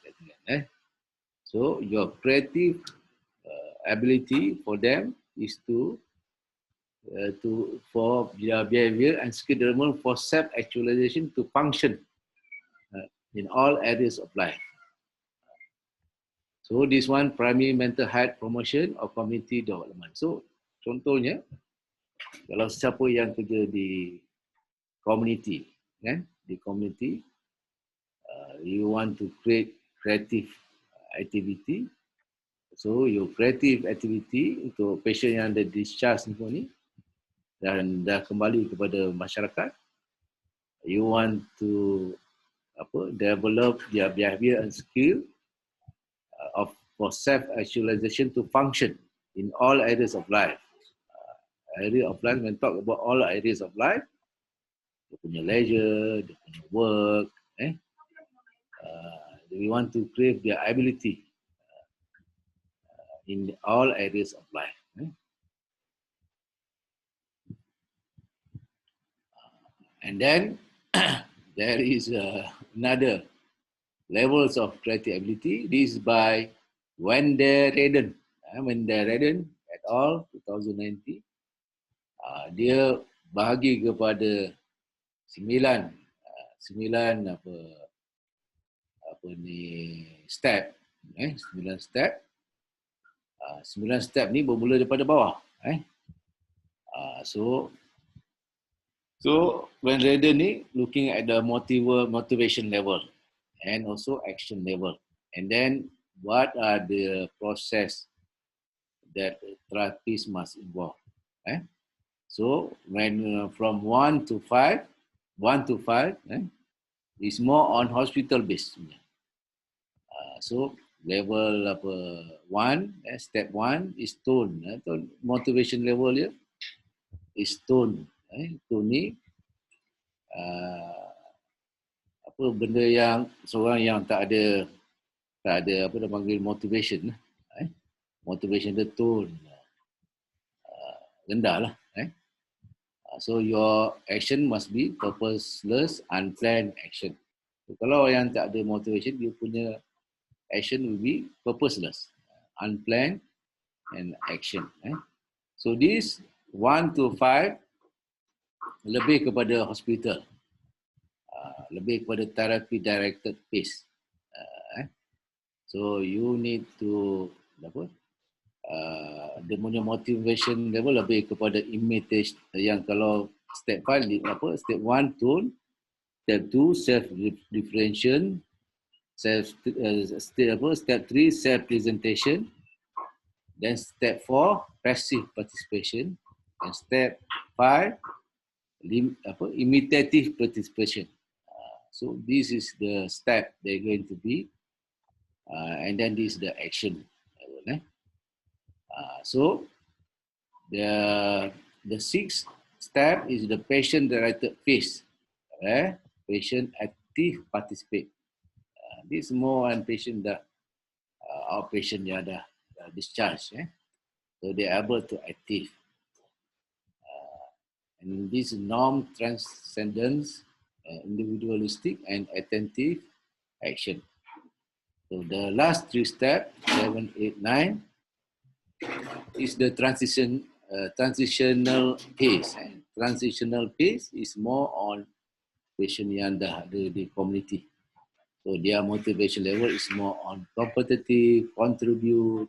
So your creative ability for them is for their behavior and skill development for self-actualization to function in all areas of life. So this one, primary mental health promotion or community development. So contohnya, kalau siapa yang kerja di community, di community, you want to create creative activity. So your creative activity untuk patient yang ada discharge ni dan dah kembali kepada masyarakat, you want to develop their behavior and skill for self-actualization to function in all areas of life. area of life, when talk about all areas of life, dia punya leisure, dia punya work, we want to crave their ability in all areas of life. And then there is another levels of creative ability. This is by Wende Redden. Wende Redden et al. 2019. Dia bahagi kepada sembilan step. 9 step. 9 step ni bermula daripada bawah. So when Redden ni looking at the motivation level and also action level, and then what are the process that therapist must involve. So when from 1 to 5 is more on hospital based. So level 1, step 1 is tone. Motivation level dia is tone. Tone ni apa benda yang seorang yang tak ada apa dia panggil motivation. Motivation dia tone rendah lah. So your action must be purposeless, unplanned action. So, kalau yang tak ada motivation, dia punya action will be purposeless, unplanned, and action. So this 1 to 5 lebih kepada hospital, lebih kepada therapy directed pace. So you need to dia punya motivation level lebih kepada imitation. Yang kalau step 5 step 1 tone, step 2 self differentiation, step 3 self presentation, then step 4 passive participation, and step 5 imitative participation. So this is the step they're going to be, and then this is the action. So the 6th step is the patient-directed phase. Patient active participate. This is more on patient that outpatient yang dah discharge. So they are able to active. And this norm transcendence, individualistic and attentive action. So the last 3 steps, 7, 8, 9, is the transitional phase. Transitional phase is more on patient yang dah ada di community. So their motivation level is more on competitive contribution.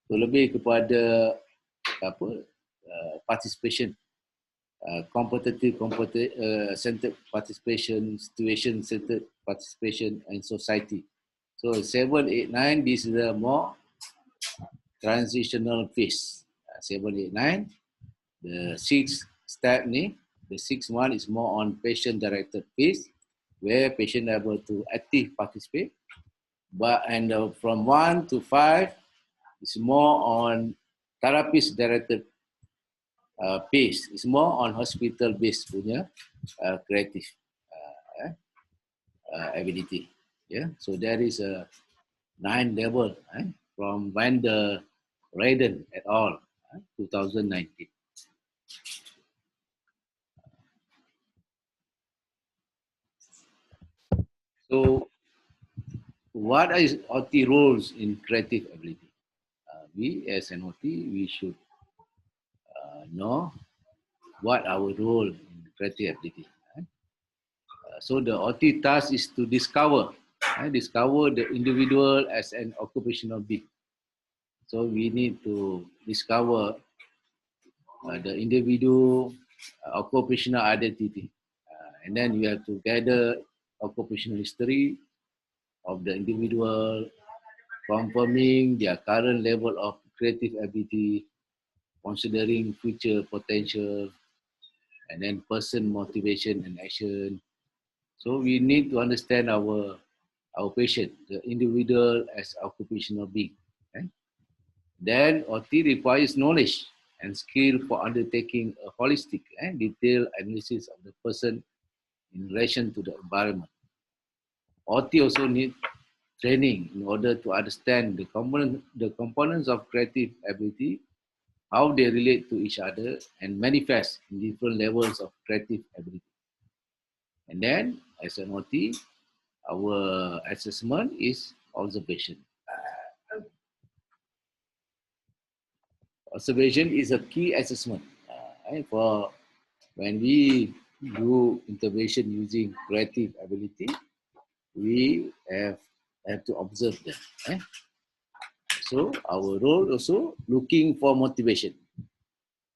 So lebih kepada participation, centered participation, situation centered participation, and society. So 7, 8, 9, this is the more transitional phase. 7, 8, 9. The 6th step ni, the 6th one is more on patient directed phase, where patient able to active participate. And from 1 to 5 is more on therapist directed phase. It's more on hospital based punya creative ability. So there is a 9 level from Wende Redden et al. 2019. So what is OT roles in creative ability? We as an OT, we should know what our role in creative ability. So the OT task is to discover the individual as an occupational being. So we need to discover the individual occupational identity. And then we have to gather occupational history of the individual, confirming their current level of creative ability, considering future potential, and then person motivation and action. So we need to understand our patient, the individual as occupational being. Then OT requires knowledge and skill for undertaking a holistic and detailed analysis of the person in relation to the environment. OT also need training in order to understand the components of creative ability, how they relate to each other and manifest in different levels of creative ability. And then, as an OT, our assessment is observation. Observation is a key assessment for when we do intervention using creative ability. We have to observe them. So our role also looking for motivation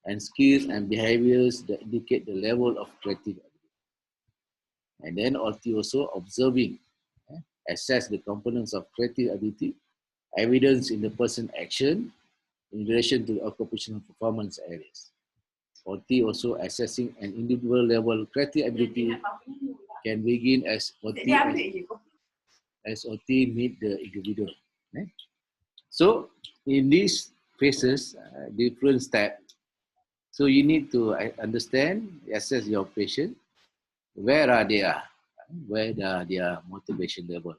and skills and behaviors that indicate the level of creative ability. And then also observing, assess the components of creative ability, evidence in the person action in relation to the occupational performance areas. OT also assessing an individual level creative ability can begin as OT meet the individual. So in these phases, different steps. So you need to understand, assess your patient, where are they are, where are their motivation level.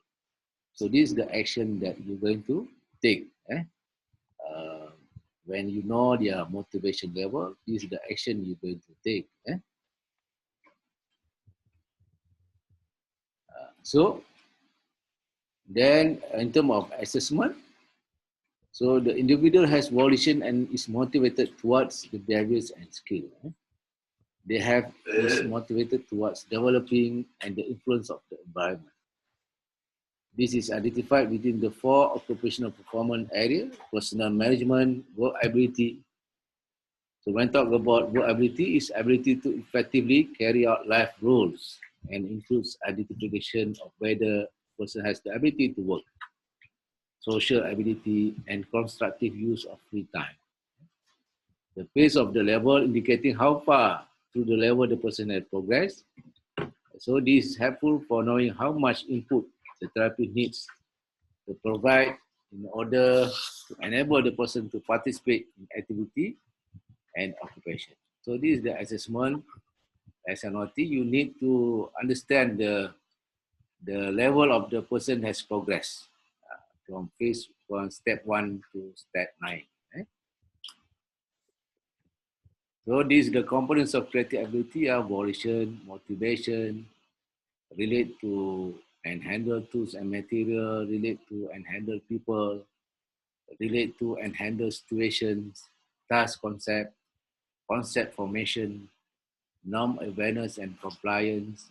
So this is the action that you're going to take. When you know their motivation level, this is the action you're going to take. So then in terms of assessment, so the individual has volition and is motivated towards the behaviors and skill. They have is motivated towards developing and the influence of the environment. This is identified within the 4 occupational performance areas: personal management, work ability. So when talk about work ability, is ability to effectively carry out life roles and includes identification of whether a person has the ability to work, social ability, and constructive use of free time. The pace of the level indicating how far through the level the person has progressed. So this is helpful for knowing how much input the therapy needs to provide in order to enable the person to participate in activity and occupation. So this is the assessment. As an OT, you need to understand the level of the person has progressed from step 1 to step 9. So these the components of creative ability are volition, motivation, relate to and handle tools and material, relate to and handle people, relate to and handle situations, task concept, concept formation, norm awareness and compliance,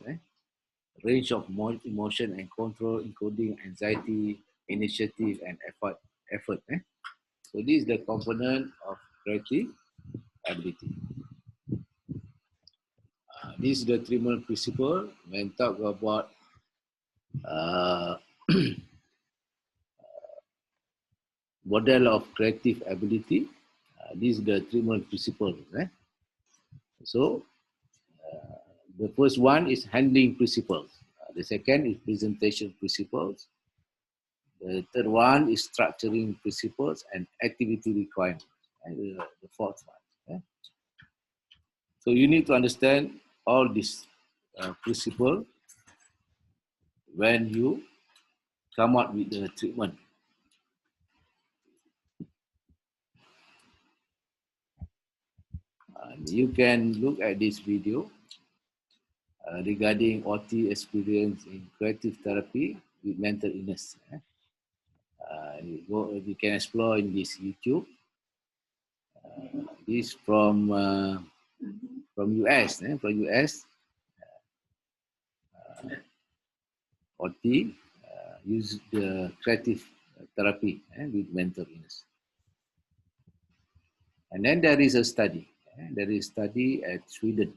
range of emotion and control, including anxiety, initiative, and effort. So this is the component of creative ability. This is the Trimmer principle. When talk about model of creative ability, this is the Trimmer principle. So the first one is handling principles. The second is presentation principles. The third one is structuring principles and activity requirements. And the fourth one. So you need to understand all these principles when you come up with the treatment. You can look at this video regarding OT experience in creative therapy with mental illness. You can explore in this YouTube. This from US. From US, OT use the creative therapy with mental illness. And then there is a study. There is a study at Sweden.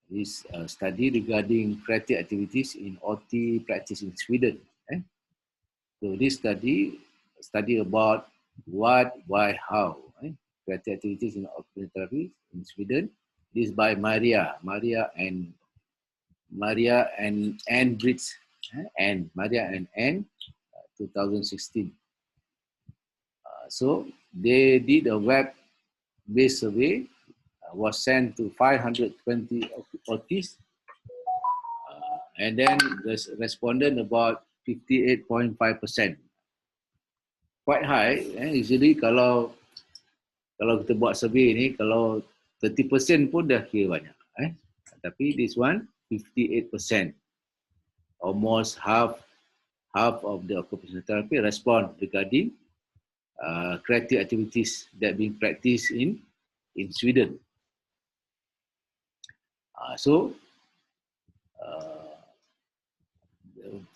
This study regarding creative activities in OT practice in Sweden. So this study about what, why, how. Creative activities in occupational therapy in Sweden. This is by Maria and Ann Brits. And Maria and Ann, 2016. So they did a web-based survey, was sent to 520 autistic, and then responded about 58.5%. Quite high. Usually kalau kita buat survey ni, kalau 30% pun dah kira banyak. Tapi this one 58%, almost half of the occupational therapy respond regarding creative activities that being practiced in Sweden. So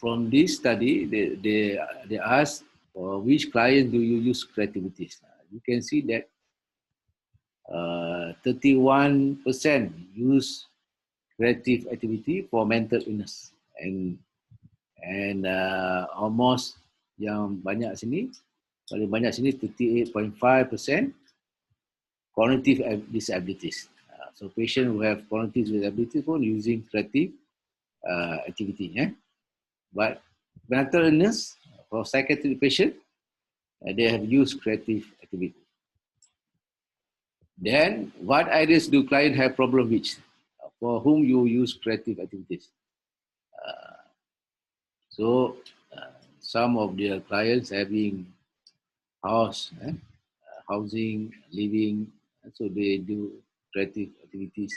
from this study, they asked which client do you use creativities. You can see that 31% use creative activity for mental illness, and almost yang banyak sini, paling banyak sini 38.5% cognitive disabilities. So patient who have cognitive disabilities pun using creative activity. But mental illness for psychiatric patient, they have used creative activity. Then, what areas do client have problem with? For whom you use creative activities? So, some of their clients having housing, living, so they do creative activities.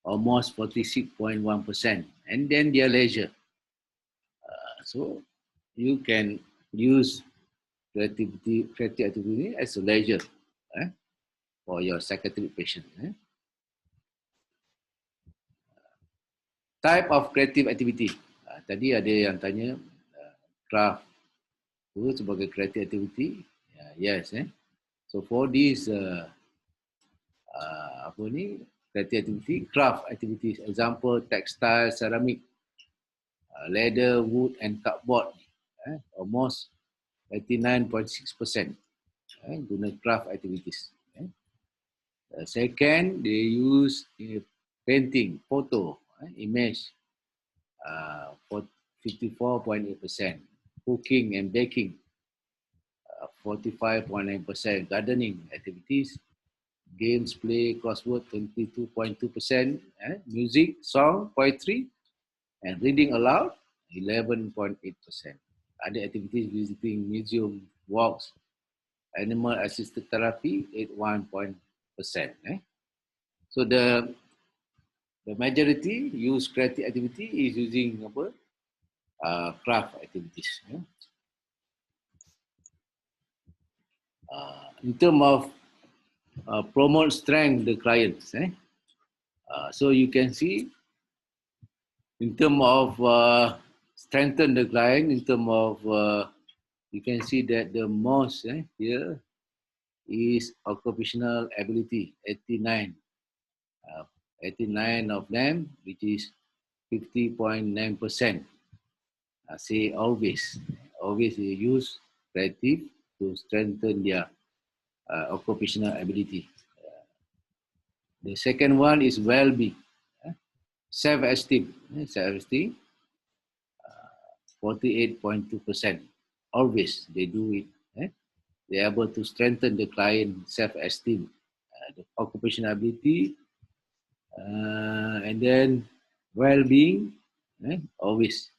Almost 46.1%. And then their leisure. So, you can use creative activity as a leisure for your psychiatric patient. Type of creative activity. Tadi ada yang tanya craft itu sebagai creative activity. Yes. So for this creative activity, craft activities, example textile, ceramic, leather, wood and cardboard. Almost 89.6% guna craft activities. Second, they use painting, photo, image, for 54.8%. Cooking and baking, 45.9%. Gardening activities, games, play, crossword, 22.2%. Music, song, poetry, and reading aloud, 11.8%. Other activities, visiting museum, walks, animal assisted therapy, 81%. So the majority use creative activity is using craft activities. In terms of promote strength the clients. So you can see in terms of strengthen the client, in terms of you can see that the most here is occupational ability, 89. 89 of them, which is 50.9%. Say always they use creative to strengthen their occupational ability. The second one is well-being, self-esteem. 48.2%. Always they do it. They're able to strengthen the client self-esteem, the occupational ability, and then well-being, always.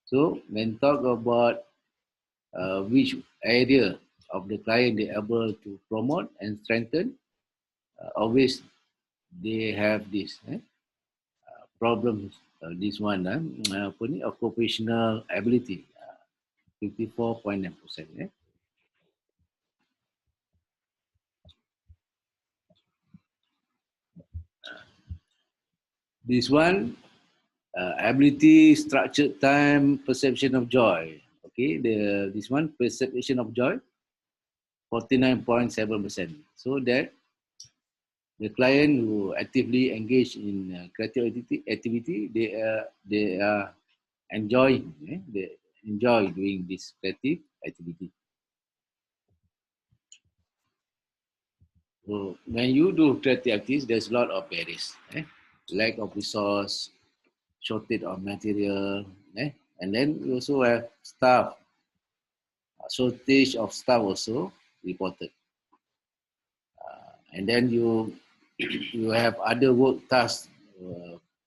So when talk about which area of the client they able to promote and strengthen, always they have this problem. This one, occupational ability, 54.9%. This one, ability, structured time, perception of joy. Okay, this one, perception of joy, 49.7%. So that the client who actively engage in creative activity, they are enjoying, they enjoy doing this creative activity. So when you do creative activities, there's a lot of barriers. Lack of resource, shortage of material, and then we also have staff. Shortage of staff also reported. And then you you have other work tasks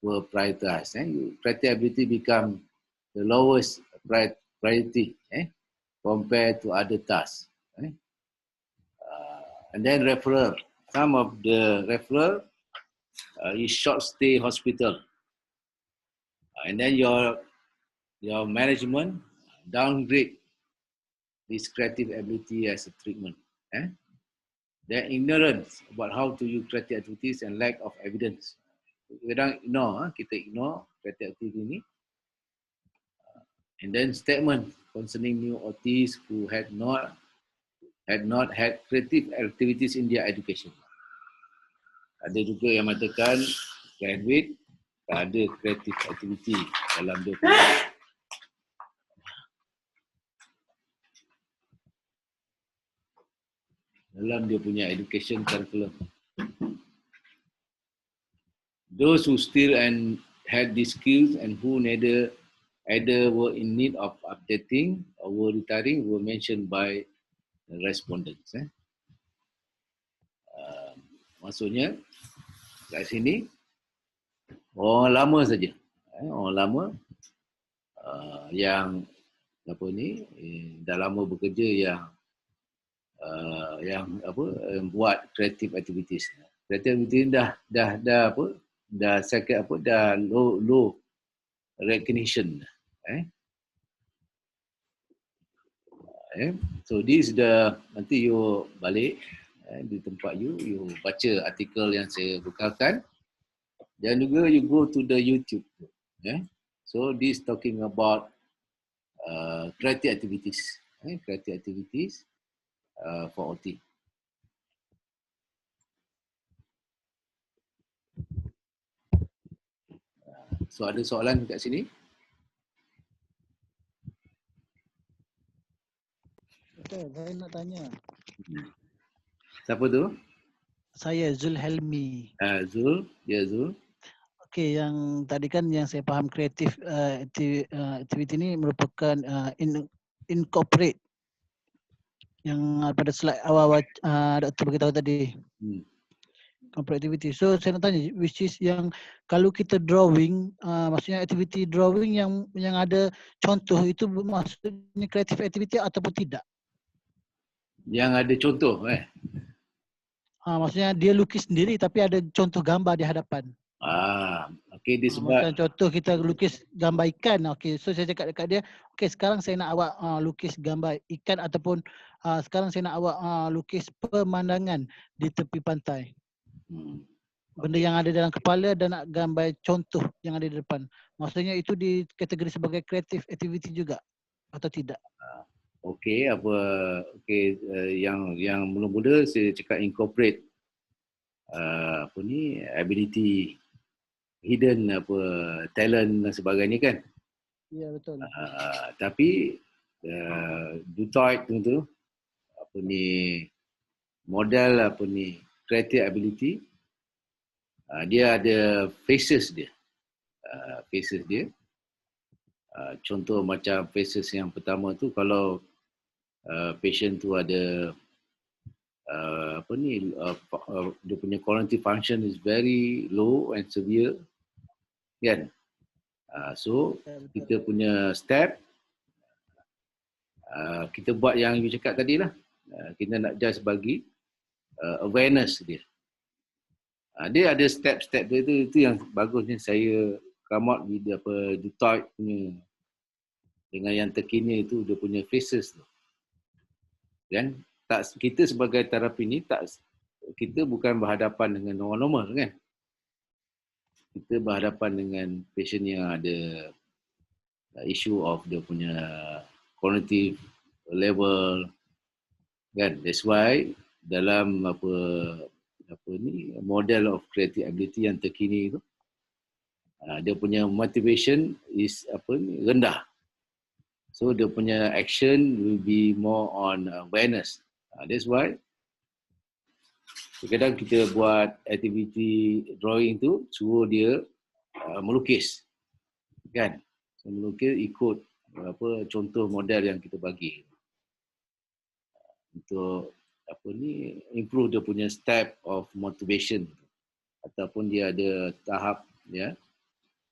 were prioritized. Creative ability become the lowest priority compared to other tasks. And then referral. Some of the referral is short stay hospital. And then your management downgrade this creative ability as a treatment. Their ignorance about how to use creative activities and lack of evidence. Kita ignore creative activity ini. And then statement concerning new autistes who had not had creative activities in their education. Ada juga yang mengatakan graduate tak ada creative activity dalam dia punya education curriculum. Those who still had these skills and who either were in need of updating or were retiring were mentioned by the respondents. Maksudnya kat sini orang lama saja, orang lama yang dah lama bekerja yang buat creative activities. Creative activities dah low recognition. So this is nanti you balik di tempat you baca artikel yang saya bekalkan dan juga you go to the YouTube. So this talking about creative activities, for OT. So ada soalan kat sini? Betul, saya nak tanya. Siapa tu? Saya Zul Helmi. Zul, ya Zul. Okey, yang tadi kan yang saya faham kreatif activity ini merupakan incorporate yang pada slide awal Dr. beritahu tadi. Corporate activity. So saya nak tanya, which is yang kalau kita drawing, maksudnya activity drawing yang ada contoh itu maksudnya creative activity ataupun tidak? Yang ada contoh Maksudnya dia lukis sendiri tapi ada contoh gambar di hadapan. Okey, dia sebab macam contoh kita lukis gambar ikan. Okey, so saya cakap dekat dia, okey sekarang saya nak awak lukis gambar ikan ataupun sekarang saya nak awak lukis pemandangan di tepi pantai. Benda yang ada dalam kepala dan nak gambar contoh yang ada di depan. Maksudnya itu dikategori sebagai creative activity juga atau tidak? Okey, yang mula-mula saya cakap incorporate ability, hidden talent dan sebagainya kan. Ya, betul. Tapi Dutoit tu model creative ability, dia ada phases dia. Contoh macam phases yang pertama tu kalau patient tu ada dia punya cognitive function is very low and severe kan. So kita punya step kita buat yang you cakap tadi lah. Kita nak just bagi awareness dia. Dia ada step-step dia tu, itu yang bagusnya saya come out with Dutoit punya dengan yang terkini itu dia punya phases tu. Kan? Kita sebagai terapi ni kita bukan berhadapan dengan orang normal kan. Kita berhadapan dengan patient yang ada issue of dia punya cognitive level kan. That's why dalam model of creative ability yang terkini tu dia punya motivation is rendah. So dia punya action will be more on awareness. That's why kadang kita buat activity drawing tu suruh dia melukis kan. So, melukis ikut contoh model yang kita bagi untuk apa ni, improve dia punya step of motivation, ataupun dia ada tahap ya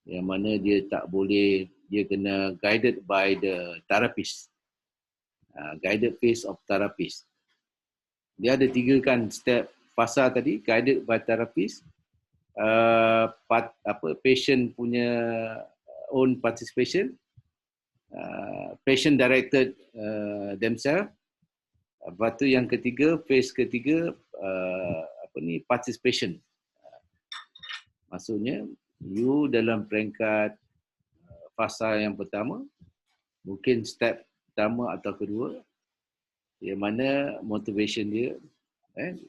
yang mana dia tak boleh, dia kena guided by the therapist, guided phase of therapist. Dia ada 3 kan step fasa tadi, guided by therapist, patient punya own participation, patient directed themselves. Lepas tu yang ketiga, phase ketiga, participation. Maksudnya you dalam peringkat fasa yang pertama, mungkin step pertama atau kedua, yang mana motivation dia,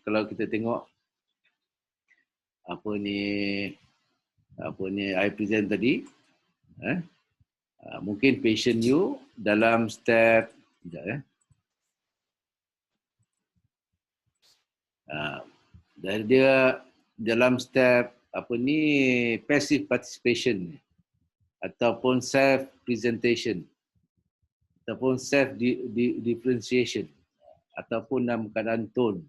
kalau kita tengok apa ni I present tadi, mungkin patient you dalam step, dari dia dalam step passive participation ataupun self presentation ataupun self differentiation ataupun dalam keadaan tone.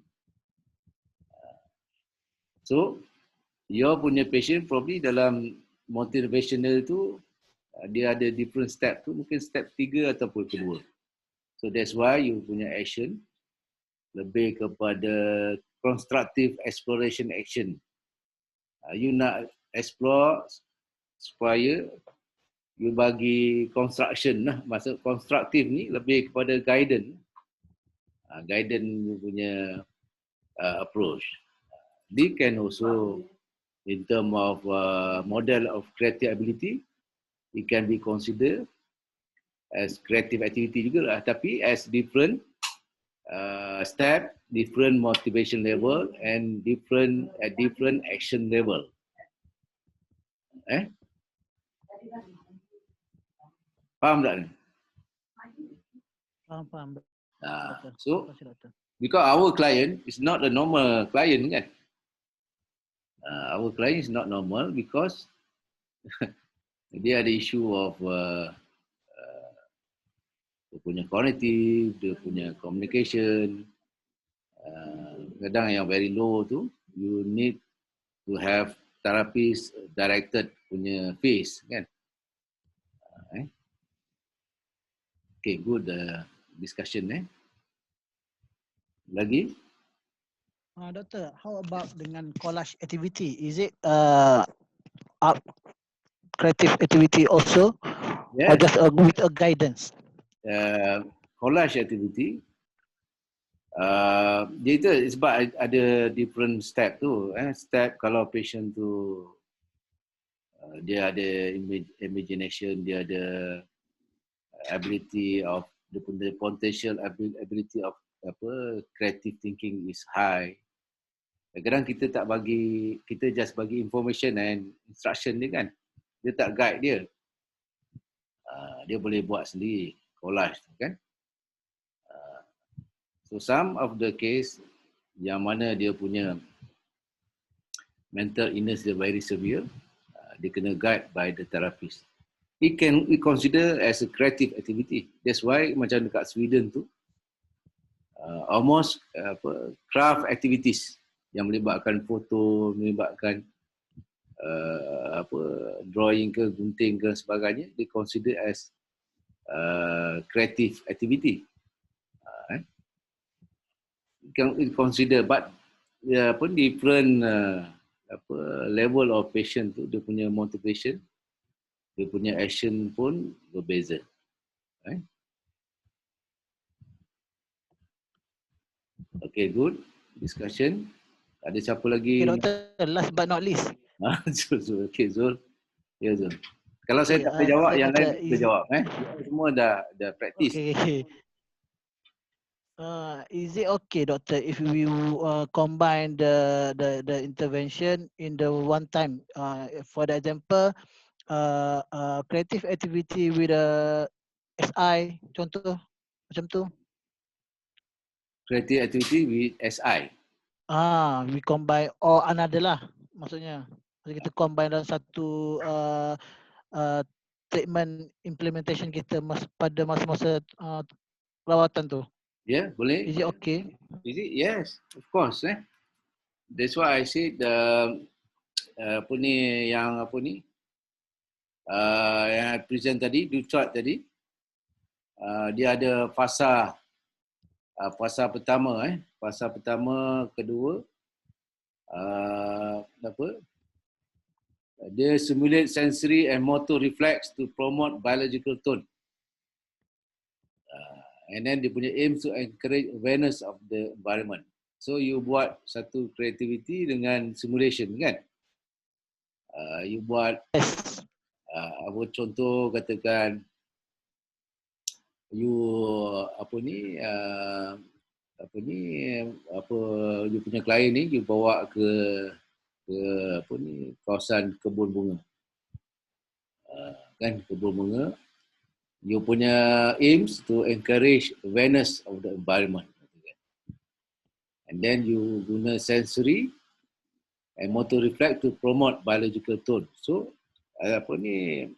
So your punya patient probably dalam motivational tu dia ada different step tu, mungkin step 3 ataupun kedua. So that's why you punya action lebih kepada constructive exploration action. You nak explore supaya you bagi construction lah. Maksud constructive ni lebih kepada guidance. Guidance you punya approach. They can also, in term of model of creative ability, it can be considered as creative activity juga lah. Tapi as different step, different motivation level and different action level. Faham tak ni? Faham. So, because our client is not a normal client kan? Our client is not normal because dia ada issue of dia punya cognitive, dia punya communication. Kadang yang very low tu, you need to have therapist directed punya phase kan. Okay, good discussion Lagi? Doktor, how about dengan collage activity? Is it creative activity also? Yes. Or just with a guidance? Collage activity, dia itu sebab ada different step tu. Step kalau patient tu dia ada imagination, dia ada ability of the potential ability of creative thinking is high. Kadang-kadang kita tak bagi, kita just bagi information and instruction dia kan. Dia tak guide dia. Dia boleh buat sendiri collage kan. So some of the case yang mana dia punya mental illness dia very severe, dia kena guide by the therapist. It can be considered as a creative activity. That's why macam dekat Sweden tu, almost craft activities yang melibatkan foto, melibatkan drawing ke, gunting ke sebagainya, they consider as creative activity. Can consider, but different level of patient tu, dia punya motivation, dia punya action pun berbeza. Okay, good discussion. Ada siapa lagi? Okay, doktor, last but not least. Zul. Okay, Zul. Ya, Zul. Kalau saya tak boleh jawab, yang lain boleh jawab. Semua dah praktis. Okay. Is it okay, doctor, if we combine the intervention in the one time? For the example, creative activity with a SI, contoh macam tu. Creative activity with SI. We combine or another lah, maksudnya. Kita combine dalam satu treatment implementation kita pada masa-masa rawatan tu. Yeah, boleh. Is it okay? Is it? Yes, of course. That's why I said apa ni yang apa ni yang I present tadi, do chart tadi, dia ada fasa fasa pertama, fasa pertama, kedua, apa? Dia simulate sensory and motor reflex to promote biological tone. And then dia punya aim to encourage awareness of the environment. So you buat satu creativity dengan simulation kan? You buat Yes. apa contoh katakan you apa ni apa you punya klien ni you bawa ke apa ni kawasan kebun bunga. Kan kebun bunga, you punya aims to encourage awareness of the environment. And then you guna sensory and motor reflex to promote biological tone. So apa ni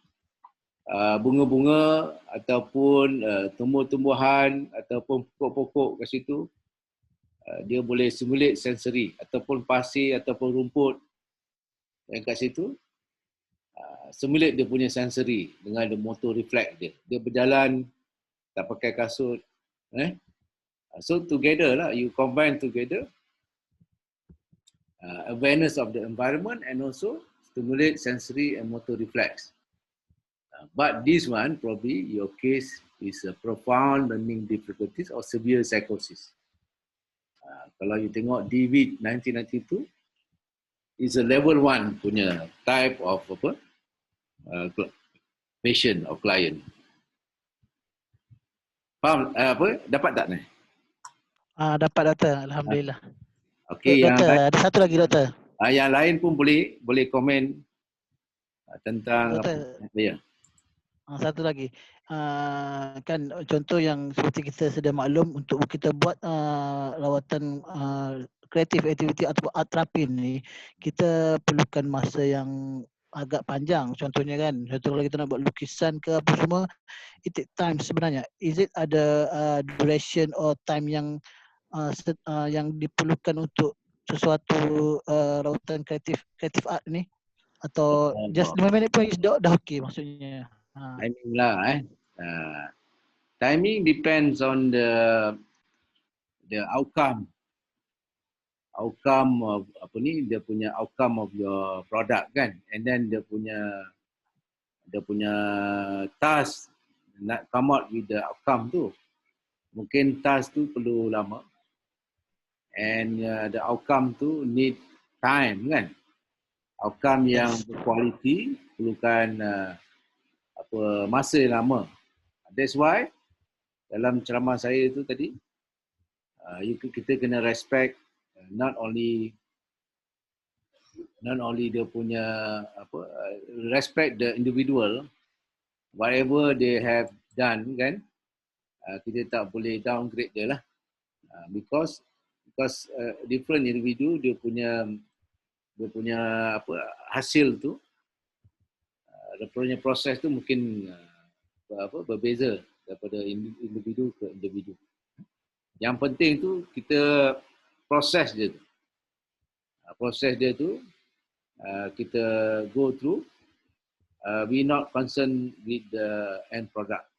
bunga-bunga ataupun tumbuh-tumbuhan ataupun pokok-pokok kat situ, dia boleh simulate sensory ataupun pasir ataupun rumput yang kat situ, simulate dia punya sensory dengan the motor reflex dia. Dia berjalan tak pakai kasut. So together lah, you combine together awareness of the environment and also stimulate sensory and motor reflex. But this one, probably your case is a profound learning difficulties or severe psychosis. Kalau you tengok DVID 1992, is a level 1 punya type of apa, patient or client. Faham apa? Dapat tak ni? Dapat doktor, alhamdulillah. Okey, doktor, ada satu lagi doktor. Yang lain pun boleh komen tentang doktor, ya. Satu lagi. Kan contoh yang seperti kita sedia maklum, untuk kita buat lawatan creative activity atau art therapy ni, kita perlukan masa yang agak panjang. Contohnya kan, contoh kalau kita nak buat lukisan ke apa semua, it take time sebenarnya. Is it ada duration or time yang diperlukan untuk sesuatu lawatan creative art ni? Atau just 5 minit pun dah okey maksudnya? Timing lah timing depends on the outcome of apa ni, dia punya outcome of your product kan, and then dia punya task nak come out with the outcome tu. Mungkin task tu perlu lama, and the outcome tu need time kan. Outcome yang berkualiti perlukan apa masa yang lama. That's why dalam ceramah saya tu tadi, kita kena respect not only dia punya apa, respect the individual, whatever they have done kan, kita tak boleh downgrade dia lah, because different individu dia punya apa hasil tu, dia punya proses tu mungkin berbeza daripada individu ke individu. Yang penting tu kita proses dia tu. Proses dia tu kita go through. We not concerned with the end product.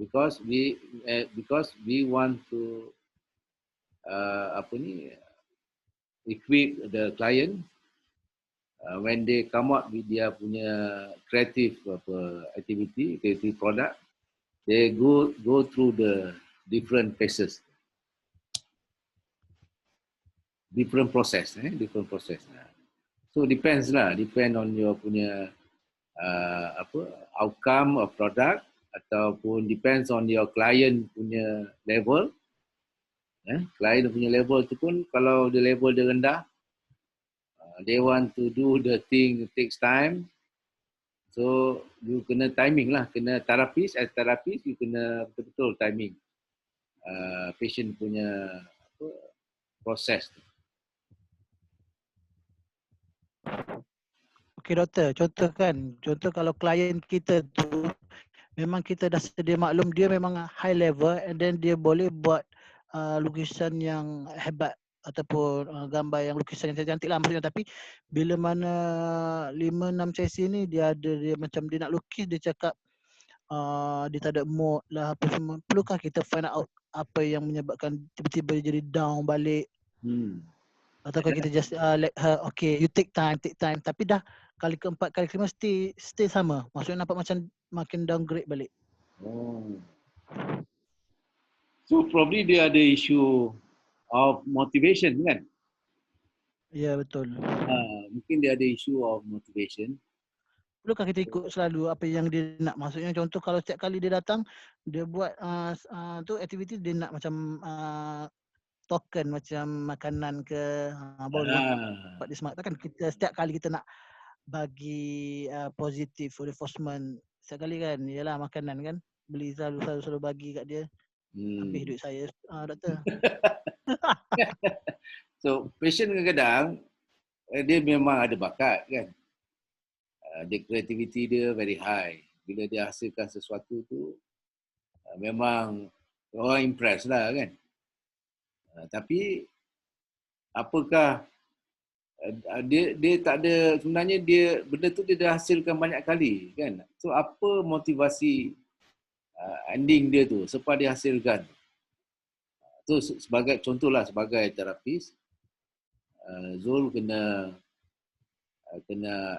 Because we want to equip the client when they come out with dia punya creative activity, creative product, they go through the different phases, different process. So depend on your punya outcome of product, ataupun depends on your client punya level. Client punya level tu pun, kalau the level dia rendah, they want to do the thing, it takes time. So you kena timing lah, kena terapis you kena betul-betul timing patient punya proses tu. Okey doktor, contoh kalau klien kita tu memang kita dah sedia maklum dia memang high level, and then dia boleh buat lukisan yang hebat ataupun gambar yang lukisan yang cantik lah maksudnya. Tapi bila mana 5-6 sesi ni dia ada, dia macam dia nak lukis, dia cakap dia tak ada mood lah apa semua. Perlukah kita find out apa yang menyebabkan tiba-tiba dia jadi down balik, ataukah kita just let her, okay you take time, tapi dah kali keempat kali kelima stay sama, maksudnya nampak macam makin downgrade balik. So probably dia ada issue of motivation kan? Ya, betul. Mungkin dia ada issue of motivation. Perlukah kita ikut selalu apa yang dia nak? Maksudnya contoh kalau setiap kali dia datang, dia buat tu aktiviti, dia nak macam token macam makanan ke, baru buat dia semangat. Takkan kita setiap kali kita nak bagi positif reinforcement setiap kali kan, ialah makanan kan, beli selalu bagi kat dia. Habis duit saya, doktor. So passion kadang-kadang dia memang ada bakat kan. Dia kreativiti dia very high. Bila dia hasilkan sesuatu tu memang orang impress lah kan. Tapi apakah dia tak ada, sebenarnya dia benda tu dia dah hasilkan banyak kali kan. So apa motivasi ending dia tu sebab dia hasilkan. Tu sebagai contohlah, sebagai terapis, Zul kena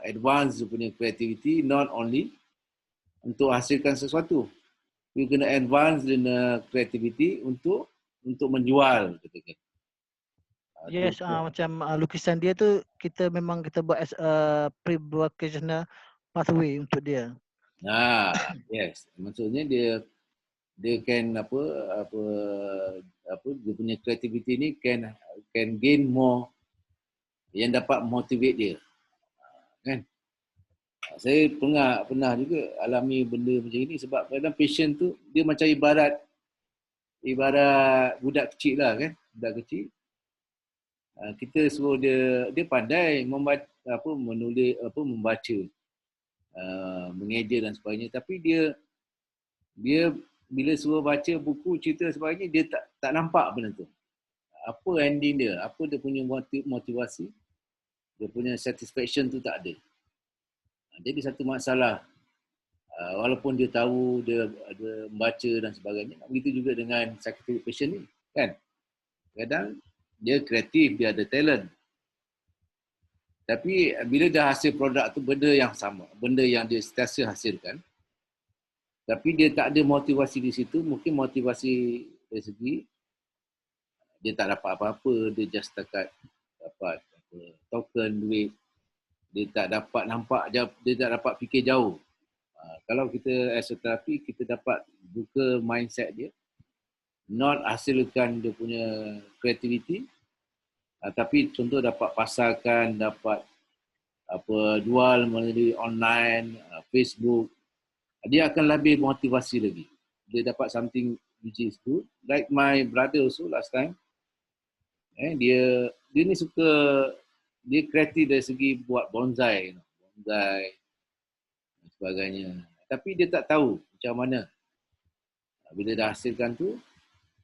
advance dia punya creativity, not only untuk hasilkan sesuatu. You kena advance dia creativity untuk menjual katakan. Yes, macam lukisan dia tu kita memang kita buat as a pre-vocational pathway untuk dia. Yes. Maksudnya dia can apa dia punya creativity ni can gain more yang dapat motivate dia. Kan? Saya pernah juga alami benda macam ini sebab kadang patient tu dia macam ibarat budak kecil lah kan, budak kecil. Kita suruh dia pandai menulis, membaca, mengeja dan sebagainya, tapi dia bila suruh baca buku cerita sebagainya, dia tak nampak benda tu. Apa ending dia, apa dia punya motivasi, dia punya satisfaction tu tak ada. Jadi satu masalah, walaupun dia tahu dia membaca dan sebagainya, begitu juga dengan psychiatric patient ni kan. Kadang dia kreatif, dia ada talent, tapi bila dah hasil produk tu benda yang sama, benda yang dia sentiasa hasilkan, tapi dia tak ada motivasi di situ. Mungkin motivasi dari segi dia tak dapat apa-apa, dia just setakat dapat token duit, dia tak dapat nampak, dia tak dapat fikir jauh. Kalau kita as a terapi, kita dapat buka mindset dia, not hasilkan dia punya creativity, tapi contoh dapat pasarkan, dapat jual melalui online, Facebook, dia akan lebih motivasi lagi. Dia dapat something which is good. Like my brother also last time, dia ni suka, dia kreatif dari segi buat bonsai dan sebagainya. Tapi dia tak tahu macam mana bila dah hasilkan tu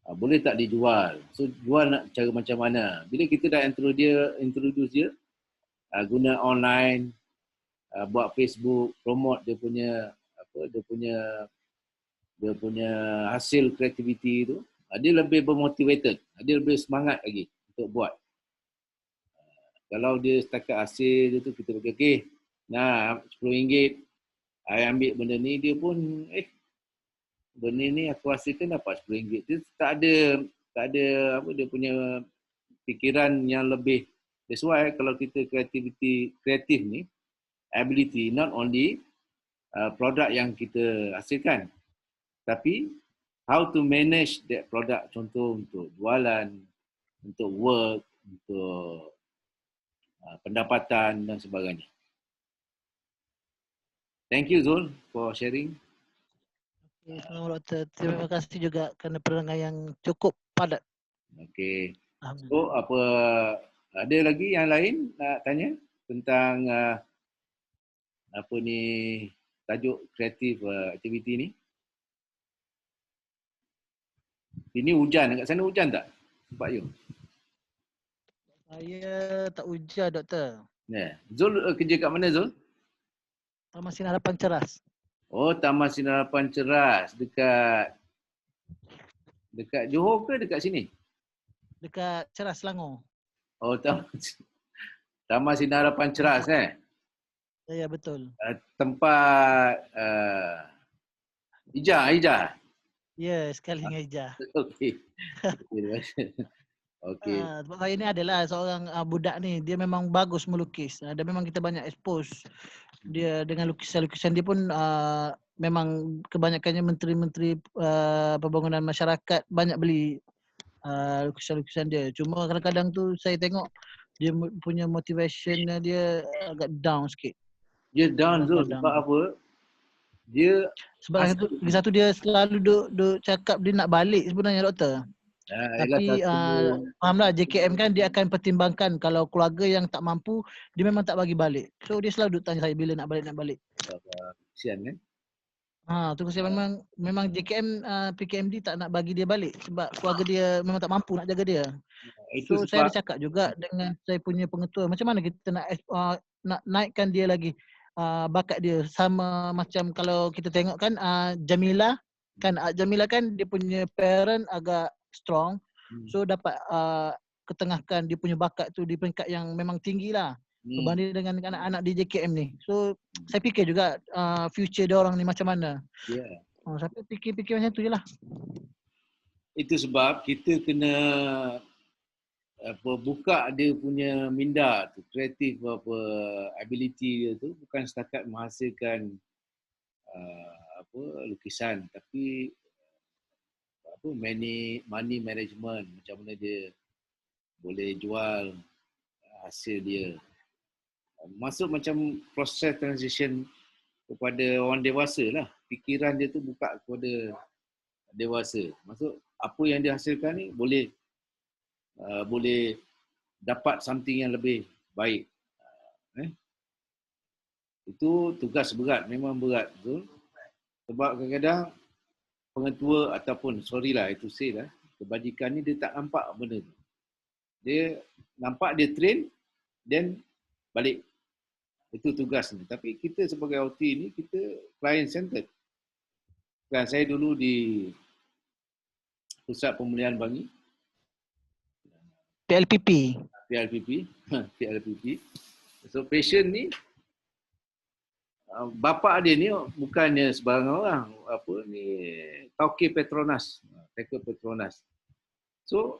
boleh tak dijual. So jual nak cara macam mana. Bila kita dah introduce dia, guna online, buat Facebook, promote dia punya hasil kreativiti tu, dia lebih bermotivated, dia lebih semangat lagi untuk buat. Kalau dia setakat hasil dia tu, kita bagi okey, nah RM10, I ambil benda ni, dia pun benda ni aku hasilkan dapat RM10. Dia tak ada dia punya fikiran yang lebih. That's why kalau kita kreatif ni, ability, not only produk yang kita hasilkan, tapi how to manage that product, contoh untuk jualan, untuk work, untuk pendapatan dan sebagainya. Thank you Zul for sharing. Okay, selamat doktor. Terima kasih juga kerana penerangan yang cukup padat. Okay. So ada lagi yang lain nak tanya tentang tajuk kreatif aktiviti ni? Ini hujan, kat sana hujan tak? Tempat you? Saya tak ujar, doktor. Ya. Zul kerja kat mana Zul? Taman Sinar Harapan Ceras. Oh, Taman Sinar Harapan Ceras dekat Johor ke dekat sini? Dekat Ceras, Selangor. Oh, Taman Sinar Harapan Ceras Ya, betul. Tempat Ija. Ya, sekali dengan Ijah. Okey. Okey. Sebab saya ni adalah seorang budak ni, dia memang bagus melukis. Dan memang kita banyak expose dia dengan lukisan-lukisan dia pun memang kebanyakannya menteri-menteri pembangunan masyarakat banyak beli lukisan-lukisan dia. Cuma kadang-kadang tu saya tengok dia punya motivation dia agak down sikit. Dia down Zul sebab apa? Dia sebab satu dia selalu duk cakap dia nak balik sebenarnya, doktor. Tapi fahamlah JKM kan dia akan pertimbangkan kalau keluarga yang tak mampu dia memang tak bagi balik. So dia selalu duk tanya saya bila nak balik. Kesian kan? Tu kesian memang JKM PKMD tak nak bagi dia balik sebab keluarga dia memang tak mampu nak jaga dia. Itu saya ada cakap juga dengan saya punya pengetua macam mana kita nak naikkan dia lagi bakat dia sama macam kalau kita tengok kan Jamila kan dia punya parent agak strong, so dapat ketengahkan dia punya bakat tu di peringkat yang memang tinggi lah berbanding dengan anak-anak di JKM ni. So saya fikir juga future dia orang ni macam mana. Saya fikir macam tu je lah. Itu sebab kita kena buka dia punya minda tu, kreatif ability dia tu bukan setakat menghasilkan lukisan, tapi money management, macam mana dia boleh jual hasil dia. Masuk macam proses transition kepada orang dewasa lah. Fikiran dia tu buka kepada dewasa. Maksud apa yang dia hasilkan ni boleh dapat something yang lebih baik. Itu tugas berat, memang berat betul. Sebab kadang-kadang pengetua ataupun kebajikan ni dia tak nampak benda tu. Dia nampak dia train then balik. Itu tugas ni. Tapi kita sebagai OT ni kita client centered. Kan saya dulu di Pusat Pemulihan Bangi PLPP. So patient ni bapa dia ni bukannya sebarang orang, Tauke Petronas. So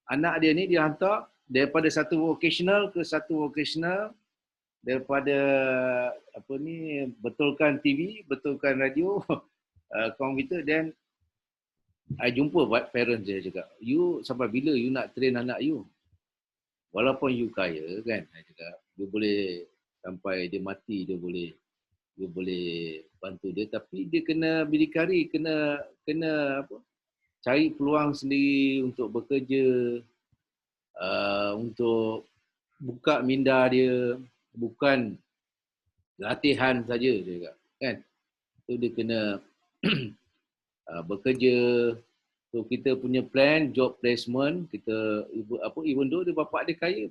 anak dia ni dia hantar daripada satu vocational ke satu vocational, daripada betulkan TV, betulkan radio, komputer, dan I jumpa parents dia cakap, you sampai bila you nak train anak you? Walaupun you kaya kan, saya cakap, dia boleh sampai dia mati, dia boleh bantu dia, tapi dia kena berdikari, kena cari peluang sendiri untuk bekerja, untuk buka minda dia, bukan latihan saja dia cakap, kan. So dia kena bekerja. So kita punya plan, job placement, kita even though dia bapak dia kaya,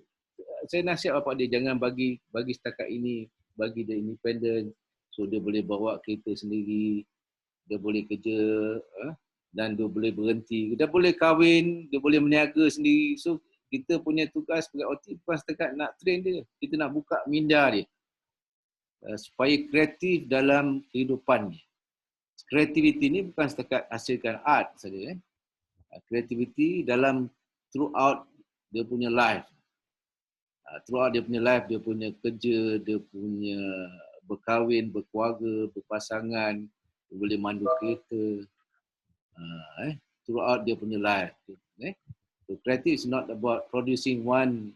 saya nasihat bapak dia jangan bagi setakat ini, bagi dia independent. So dia boleh bawa kereta sendiri, dia boleh kerja, dan dia boleh berhenti, dia boleh kahwin, dia boleh meniaga sendiri. So kita punya tugas sebagai OT bukan setakat nak train dia, kita nak buka minda dia supaya kreatif dalam kehidupan dia. Kreativiti ni bukan setakat hasilkan art saja. Kreativiti dalam throughout dia punya life. Throughout dia punya life, dia punya kerja, dia punya berkahwin, berkeluarga, berpasangan, dia boleh mandu kereta. Throughout dia punya life. So creative is not about producing one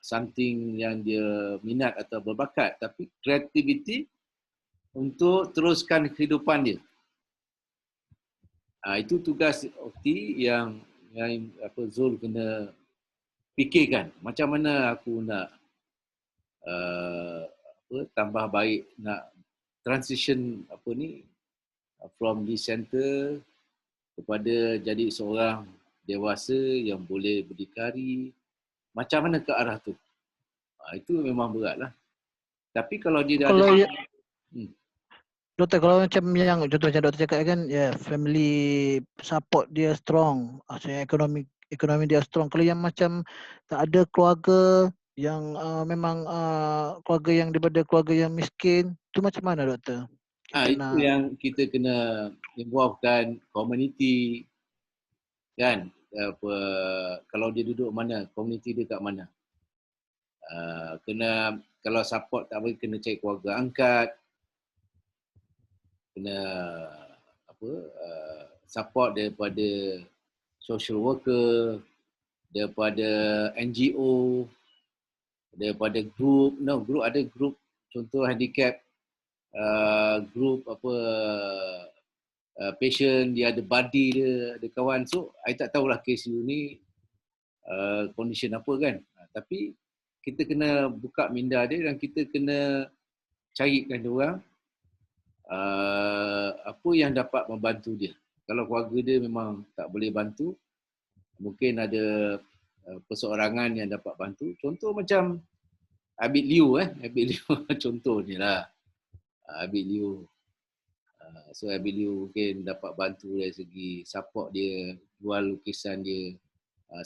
something yang dia minat atau berbakat, tapi creativity untuk teruskan kehidupan dia. Itu tugas OT yang Zul kena fikirkan. Macam mana aku nak tambah baik, nak transition from this center kepada jadi seorang dewasa yang boleh berdikari, macam mana ke arah tu. Itu memang berat lah. Tapi kalau dia dah Kalau ada doktor, kalau macam yang contoh macam doktor cakap kan, ya, family support dia strong, maksudnya ekonomi dia strong. Kalau yang macam tak ada keluarga yang memang keluarga yang daripada keluarga yang miskin, tu macam mana doktor? itu yang kita kena involvekan komuniti kan. Kalau dia duduk mana, komuniti dia kat mana. Kena, kalau support tak boleh, kena cari keluarga angkat, kena support daripada social worker, daripada NGO, daripada group. Group ada group, contoh handicap, group patient, dia ada buddy dia, ada kawan. So I tak tahulah kes you ni condition apa kan. Tapi kita kena buka minda dia dan kita kena carikan dia orang apa yang dapat membantu dia. Kalau keluarga dia memang tak boleh bantu, mungkin ada perseorangan yang dapat bantu. Contoh macam Abid Liu Abid Liu contoh ni lah. Abid Liu. So Abid Liu mungkin dapat bantu dari segi support dia, jual lukisan dia.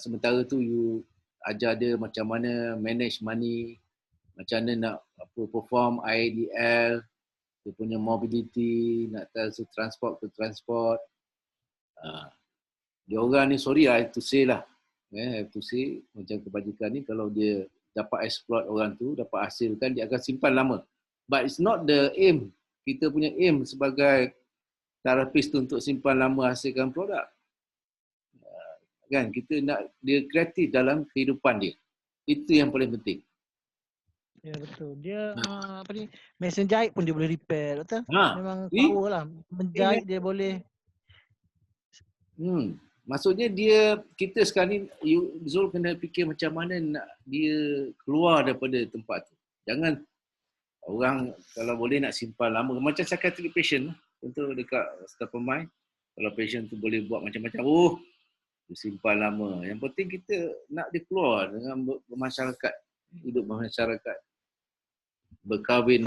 Sementara tu you ajar dia macam mana manage money, macam mana nak perform IDL, dia punya mobility, nak transport to transport. Dia orang ni, sorry I have to say lah, I have to say, macam kebajikan ni kalau dia dapat exploit orang tu, dapat hasilkan, dia akan simpan lama. But it's not the aim. Kita punya aim sebagai terapis tu untuk simpan lama hasilkan produk. Kan, kita nak dia kreatif dalam kehidupan dia. Itu yang paling penting. Ya betul. Dia apa ni, mesin jahit pun dia boleh repair, betul? Memang power lah. Menjahit dia boleh. Maksudnya kita sekarang ni, Zul kena fikir macam mana nak dia keluar daripada tempat tu. Jangan orang kalau boleh nak simpan lama. Macam psychiatric patient lah. Contoh dekat staff pemain, kalau patient tu boleh buat macam-macam, dia simpan lama. Yang penting kita nak dia keluar dengan bermasyarakat, hidup bermasyarakat, berkahwin,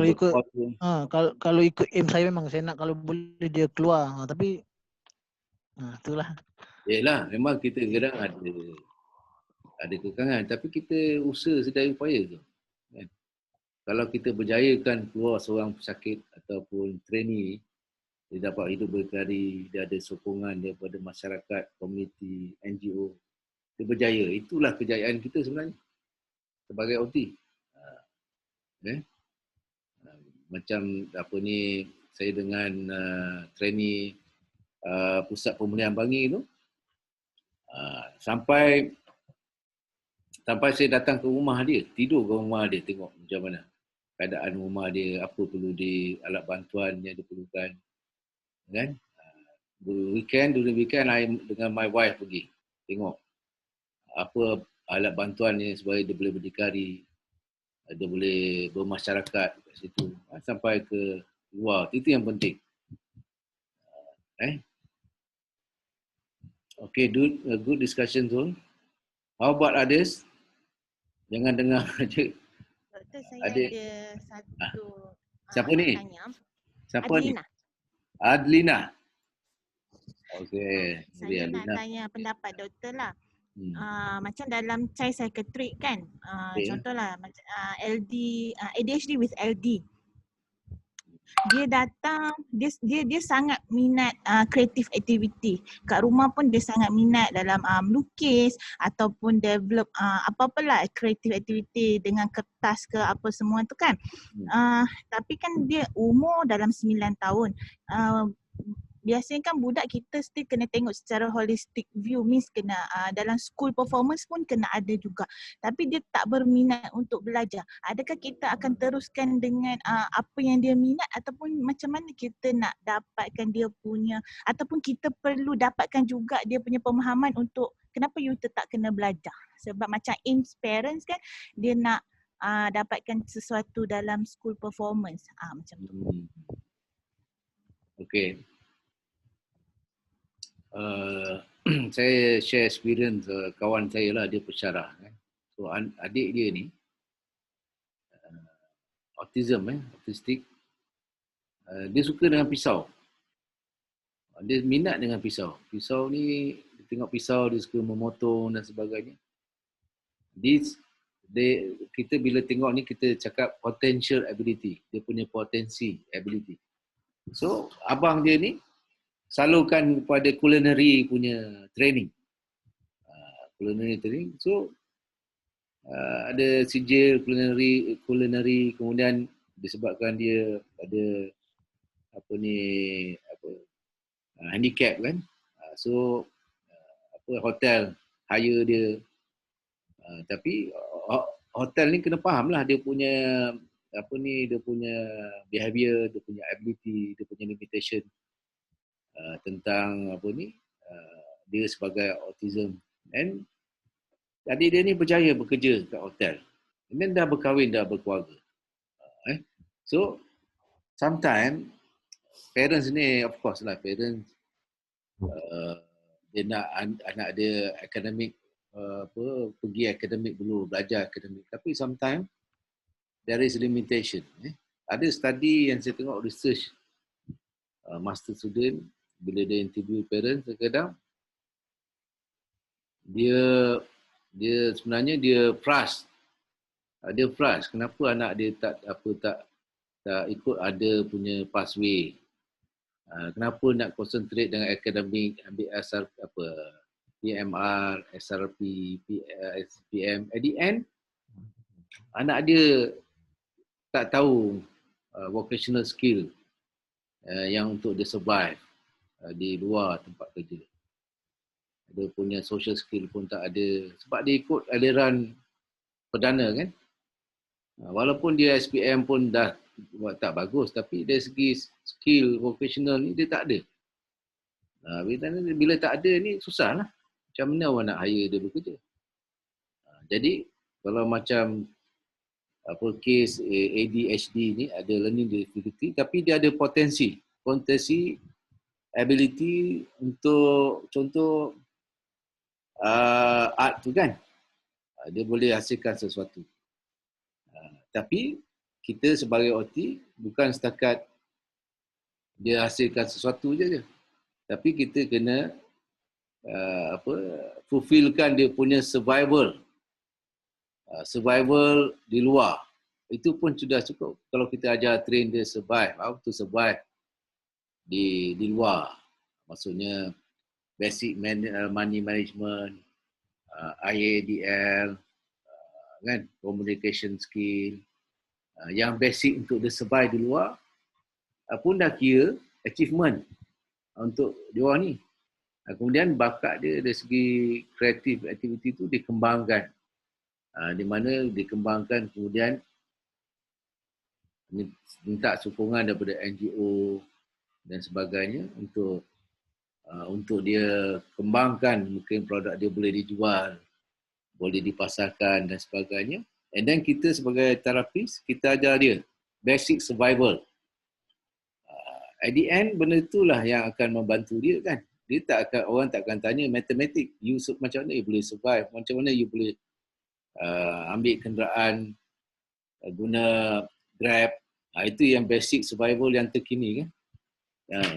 kalau ikut aim saya memang saya nak kalau boleh dia keluar. Tapi itulah. Yelah, memang kita kadang ada kekangan, tapi kita usaha sedaya upaya tu. Kan? Kalau kita berjayakan keluar seorang pesakit ataupun trainee, dia dapat hidup berdikari, dia ada sokongan daripada masyarakat, komuniti, NGO, dia berjaya. Itulah kejayaan kita sebenarnya sebagai OT. Macam saya dengan trainee Pusat Pemulihan Bangi tu, sampai saya datang ke rumah dia, tidur ke rumah dia, tengok macam mana keadaan rumah dia, apa perlu alat bantuan yang diperlukan. Kan? During weekend I dengan my wife pergi tengok apa alat bantuan ni supaya dia boleh berdikari, dia boleh bermasyarakat kat situ sampai ke luar. Itu yang penting. Okay, good discussion Zul. How about others? Jangan dengar je. Doktor, saya ada satu siapa ni? Tanya. Siapa Adlina. ni? Adlina. Okey. Saya nak tanya pendapat doktor lah. Macam dalam child psychiatric kan, contohlah macam LD, ADHD with LD. Dia datang, dia sangat minat creative activity. Kat rumah pun dia sangat minat dalam melukis ataupun develop apa-apalah creative activity dengan kertas ke apa semua tu kan. Tapi kan dia umur dalam 9 tahun. Biasanya kan budak kita still kena tengok secara holistic view, means kena dalam school performance pun kena ada juga. Tapi dia tak berminat untuk belajar. Adakah kita akan teruskan dengan apa yang dia minat ataupun macam mana kita nak dapatkan dia punya, ataupun kita perlu dapatkan juga dia punya pemahaman untuk kenapa you tetap kena belajar. Sebab macam aims parents kan, dia nak dapatkan sesuatu dalam school performance. Macam tu. Okay. Saya share experience kawan saya lah, dia pensyarah. So adik dia ni autistik. Dia suka dengan pisau. Dia minat dengan pisau. Pisau ni, dia tengok pisau, dia suka memotong dan sebagainya. Kita bila tengok ni, kita cakap potential ability. Dia punya potensi ability. So, abang dia ni salurkan kepada culinary punya training. Culinary training. So, ada sijil culinary, kemudian disebabkan dia ada handicap kan. So hotel hire dia, tapi hotel ni kena faham lah dia punya dia punya behavior, dia punya ability, dia punya limitation tentang dia sebagai autism. And adik dia ni berjaya bekerja kat hotel. And then dah berkahwin, dah berkeluarga. So sometimes parents ni, of course lah, parents dia nak anak dia akademik, pergi akademik dulu, belajar akademik. Tapi sometimes there is limitation. Ada study yang saya tengok, research master student, bila dia interview parents, kadang-kadang dia sebenarnya dia frust. Dia frust. Kenapa anak dia tak ikut ada punya pathway? Kenapa nak concentrate dengan akademik, ambil PMR, SRP, SPM. At the end, anak dia tak tahu vocational skill yang untuk dia survive di luar tempat kerja. Dia punya social skill pun tak ada. Sebab dia ikut aliran perdana kan. Walaupun dia SPM pun dah tak bagus, tapi dari segi skill vocational ni dia tak ada. Bila tak ada ni susah lah. Macam mana orang nak hire dia bekerja? Jadi kalau macam case ADHD ni ada learning difficulty, tapi dia ada potensi ability untuk contoh art tu kan. Dia boleh hasilkan sesuatu. Tapi kita sebagai OT bukan setakat dia hasilkan sesuatu je. Tapi kita kena fulfillkan dia punya survival di luar. Itu pun sudah cukup kalau kita ajar train dia survive, how to survive di luar. Maksudnya basic money management, IADL, kan, communication skill, yang basic untuk dia survive di luar pun dah kira achievement untuk dia orang ni. Kemudian bakat dia dari segi creative activity tu dikembangkan. Di mana dikembangkan, kemudian minta sokongan daripada NGO dan sebagainya untuk dia kembangkan, mungkin produk dia boleh dijual, boleh dipasarkan dan sebagainya. And then kita sebagai terapis, kita ajar dia basic survival. At the end, benda itulah yang akan membantu dia kan. Orang tak akan tanya matematik, macam mana you boleh survive, macam mana you boleh ambil kenderaan, guna Grab. Itu yang basic survival yang terkini kan.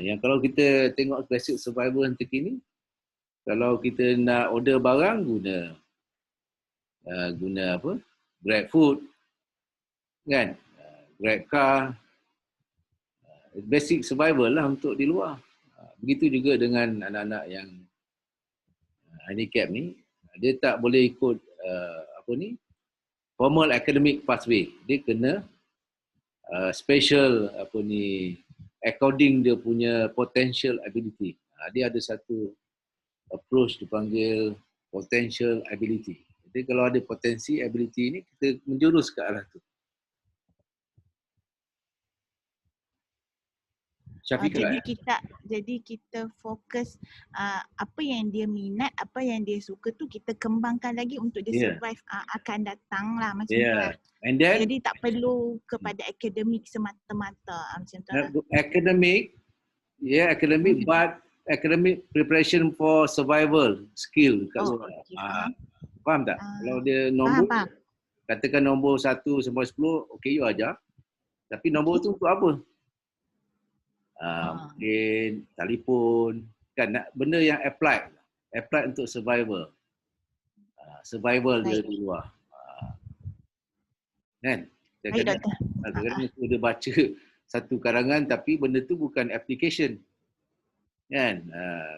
Yang kalau kita tengok basic survival yang terkini, kalau kita nak order barang, guna Grab food kan, Grab car, basic survival lah untuk di luar. Begitu juga dengan anak-anak yang handicap ni, dia tak boleh ikut formal academic pathway. Dia kena special according dia punya potential ability. Dia ada satu approach dipanggil potential ability. Jadi kalau ada potensi ability ni, kita menjurus ke arah tu. Jadi kita fokus apa yang dia minat, apa yang dia suka tu kita kembangkan lagi untuk dia survive akan datang lah macam tu lah. And then, jadi tak perlu kepada akademik semata-mata macam tu lah. Academic, but academic preparation for survival skill kat Oh, luar. okay, faham. Faham tak? Ah, Kalau dia Faham, nombor, faham. katakan nombor 1 sampai 10, okay, you ajar. Tapi nombor tu untuk apa? Mungkin telefon, kan, benda yang applied untuk survival. Survival dia Baik. di luar. Kan? Baik, doktor. Kadang-kadang dia baca satu karangan tapi benda tu bukan application. Kan?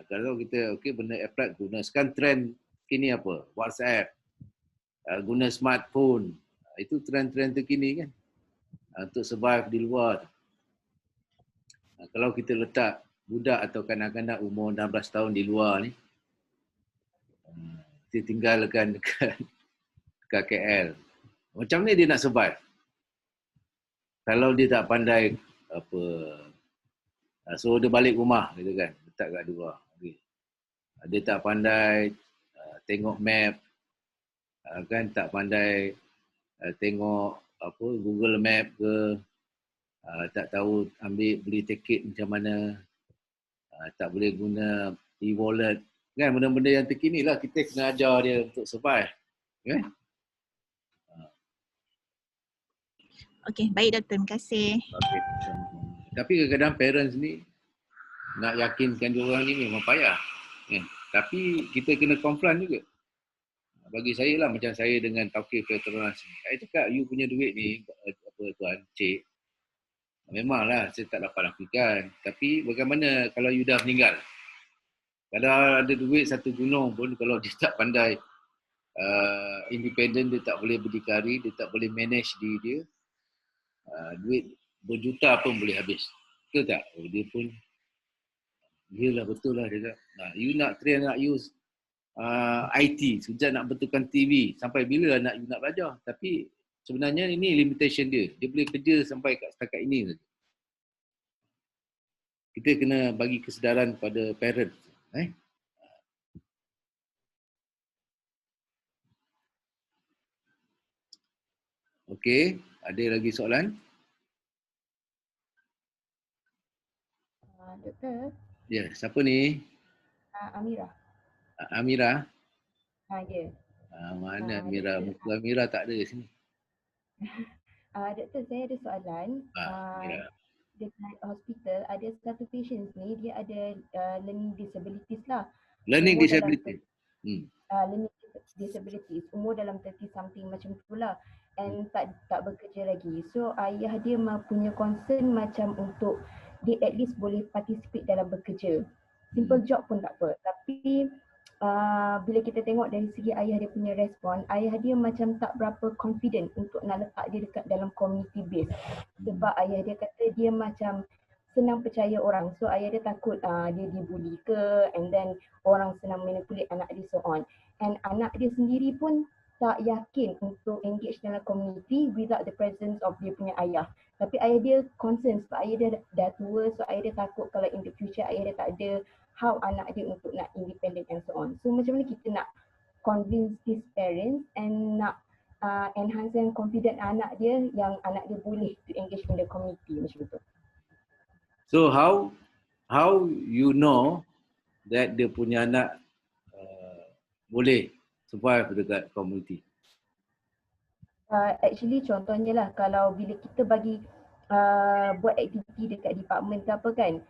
Kalau kita benda applied, guna sekarang trend kini apa? WhatsApp. Guna smartphone. Itu trend-trend terkini kan. Untuk survive di luar. Kalau kita letak budak atau kanak-kanak umur 16 tahun di luar ni, dia tinggalkan dekat KL. Macam ni dia nak survive? Kalau dia tak pandai apa, suruh dia balik rumah gitu kan, letak kat luar. Okay. Dia tak pandai tengok map, kan, tak pandai tengok apa Google Map ke, tak tahu beli tiket macam mana, tak boleh guna e-wallet, kan, benda-benda yang terkini lah kita kena ajar dia untuk survive. Okay? Okey, baik doktor. Terima kasih. Okay. Tapi kadang-kadang parents ni nak yakinkan dia orang ni memang payah. Tapi kita kena confront juga. Bagi saya lah, macam saya dengan Taukif Petronas ni. Saya cakap, you punya duit ni, apa tuan, cik, memanglah saya tak dapat nafikan. Tapi bagaimana kalau you dah meninggal? Kalau ada duit satu gunung pun, kalau dia tak pandai independent, dia tak boleh berdikari, dia tak boleh manage diri dia, duit berjuta pun boleh habis. Betul tak? Dia pun, yelah betul lah dia kata. You nak train anak you IT, sejak nak betulkan TV, sampai bila anak you nak belajar? Tapi sebenarnya ini limitation dia. Dia boleh kerja sampai kat setakat ini saja. Kita kena bagi kesedaran pada parents. Okey, ada lagi soalan? Doktor, Ya, siapa ni? Amira. Amira? Ya. Mana Amira? Muka Amira tak ada di sini. Doktor, saya ada soalan. Amira. Dekat hospital ada satu patient ni, dia ada learning disabilities lah. Learning Umur disability. Learning disabilities, umur dalam 30 something macam tu lah. And tak bekerja lagi. So ayah dia punya concern macam untuk dia at least boleh participate dalam bekerja. Simple job pun tak apa. Tapi bila kita tengok dari segi ayah dia punya respon, ayah dia macam tak berapa confident untuk nak letak dia dekat dalam community base. Sebab ayah dia kata dia macam senang percaya orang. So ayah dia takut dia dibuli ke, and then orang senang manipulate anak dia, so on. And anak dia sendiri pun tak yakin untuk engage dalam community without the presence of dia punya ayah. Tapi ayah dia concern sebab ayah dia dah tua, so ayah dia takut kalau in the future ayah dia tak ada, how anak dia untuk nak independent and so on. So macam mana kita nak convince these parents and nak enhance confidence anak dia yang anak dia boleh to engage in the community macam tu. So how you know that dia punya anak boleh survive dekat community? Actually contohnya lah, kalau bila kita bagi buat aktiviti dekat department ke apa kan,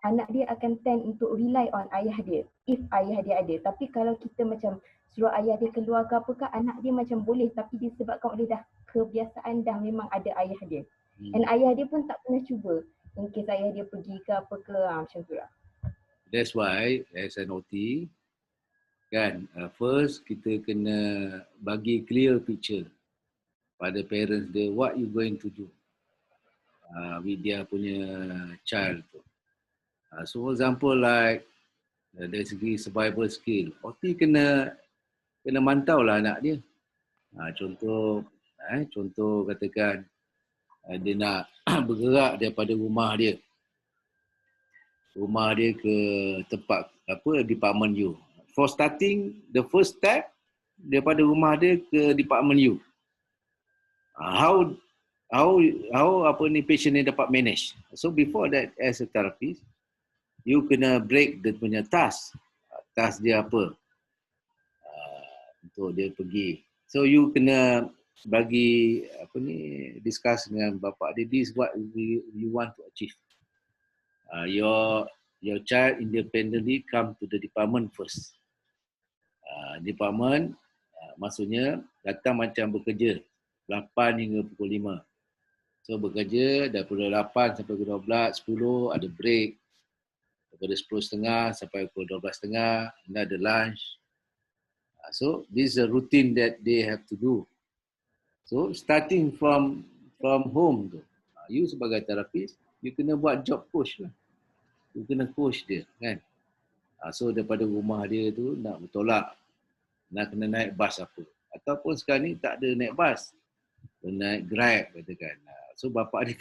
anak dia akan tend untuk rely on ayah dia, if ayah dia ada. Tapi kalau kita macam suruh ayah dia keluar ke apa ke, anak dia macam boleh, tapi disebabkan oleh dah kebiasaan, dah memang ada ayah dia. And ayah dia pun tak pernah cuba in case ayah dia pergi ke apa ke, macam tu lah. That's why as an OT, kan, first kita kena bagi clear picture pada parents dia, what you going to do with dia punya child tu. So for example like dari segi survival skill, OT kena mantau lah anak dia. Contoh katakan dia nak bergerak daripada rumah dia ke tempat apa, department U. For starting, the first step daripada rumah dia ke department U. How apa ni patient ni dapat manage. So before that, as a therapist, you kena break dia punya task. Task dia apa? Untuk dia pergi. So you kena bagi discuss dengan bapa dia, this is what you want to achieve. Your child independently come to the department first. Department maksudnya datang macam bekerja 8 hingga pukul 5. So bekerja daripada 8 sampai pukul 12, 10 ada break. Daripada 10.30 sampai pukul 12.30 ada lunch. So this is a routine that they have to do. So starting from home tu, you sebagai terapis, you kena buat job coach lah. You kena coach dia kan. So daripada rumah dia tu nak bertolak, nak kena naik bas apa. Ataupun sekarang ni tak ada naik bas, naik Grab katakan. So bapa dia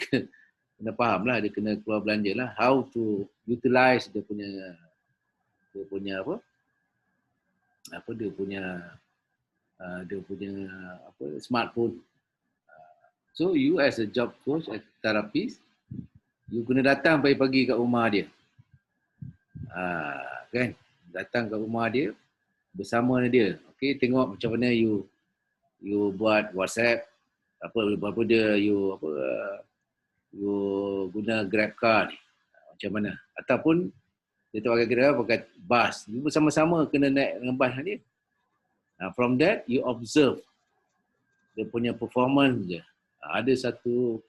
kena faham lah, dia kena keluar belanja lah. How to utilize dia punya smartphone. So you as a job coach, as a therapist, you kena datang pagi-pagi kat rumah dia. Kan? Datang kat rumah dia bersama dia. Okay, tengok macam mana you buat WhatsApp, apa dia you guna Grab car ni. Macam mana? Ataupun dia tak pakai Grab, pakai bus. You bersama-sama kena naik dengan bus dia. From that, you observe dia punya performance je. Ada satu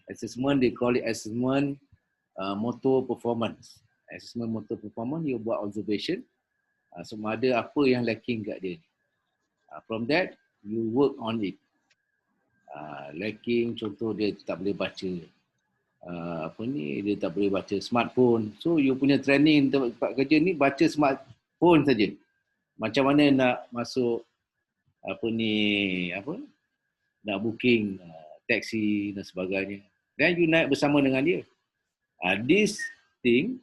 assessment, they call it assessment motor performance. Assessment motor performance, you buat observation. Sama ada apa yang lacking kat dia. From that, you work on it. Lacking, contoh dia tak boleh baca. Dia tak boleh baca smartphone. So, you punya training tempat kerja ni baca smartphone saja. Macam mana nak masuk nak booking taxi dan sebagainya. Dan you naik bersama dengan dia. This thing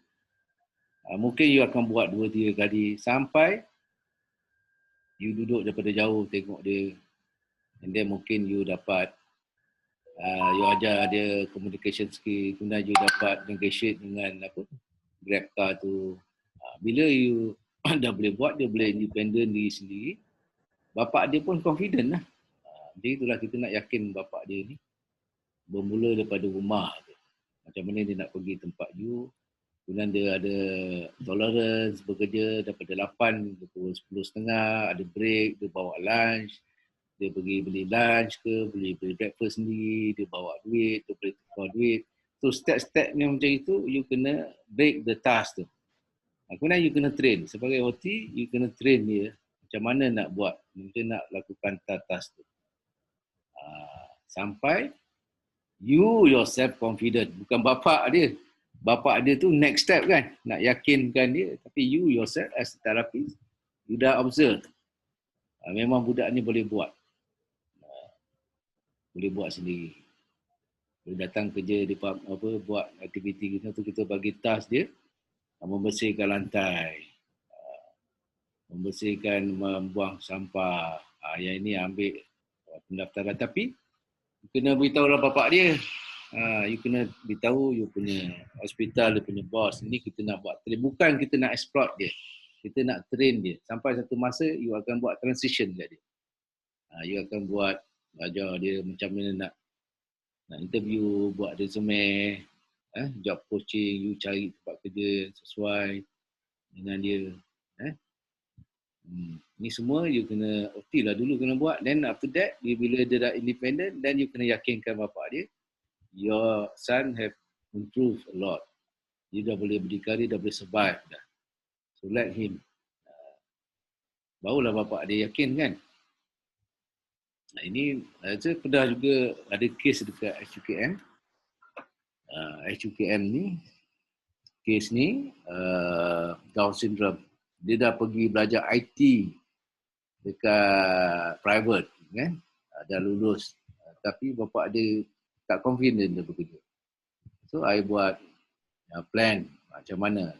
mungkin you akan buat 2-3 kali sampai you duduk daripada jauh tengok dia. And then mungkin you dapat you ajar dia communication skill, kemudian you dapat negotiate dengan Grab car tu. Bila you dah boleh buat, dia boleh independent diri sendiri, bapak dia pun confident lah. Jadi itulah kita nak yakin bapak dia ni bermula daripada rumah tu. Macam mana dia nak pergi tempat you, kemudian dia ada tolerance bekerja daripada 8 ke 10.30, ada break, dia bawa lunch, dia pergi beli lunch ke, beli breakfast sendiri, dia bawa duit, dia boleh tukar duit. So step-step ni macam itu, you kena break the task tu. Kemudian you kena train. Sebagai OT, you kena train dia macam mana nak buat, mungkin nak lakukan task tu. Sampai you yourself confident. Bukan bapak dia. Bapak dia tu next step kan, nak yakinkan dia. Tapi you yourself as a therapist, you dah observe. Memang budak ni boleh buat. Boleh buat sendiri. Boleh datang kerja, buat aktiviti kita tu, kita bagi task dia. Membersihkan lantai, membuang sampah. Yang ini ambil pendaftaran. Tapi kena beritahulah bapak dia. You kena beritahu you punya hospital, you punya bos. Ini kita nak buat train. Bukan kita nak exploit dia. Kita nak train dia. Sampai satu masa you akan buat transition kat dia. You akan buat ajar dia macam mana nak interview, buat resume, job coaching, you cari tempat kerja sesuai dengan dia. Ni semua you kena OT lah dulu kena buat. Then after that, bila dia dah independent, then you kena yakinkan bapak dia, your son have improved a lot. Dia dah boleh berdikari, dah boleh survive dah. So let him. Barulah bapak dia yakin kan. Ini saya pernah juga ada kes dekat HUKM. HUKM ni, kes ni Down syndrome. Dia dah pergi belajar IT dekat private kan, dah lulus. Tapi bapak dia tak confident dia bekerja. So I buat plan macam mana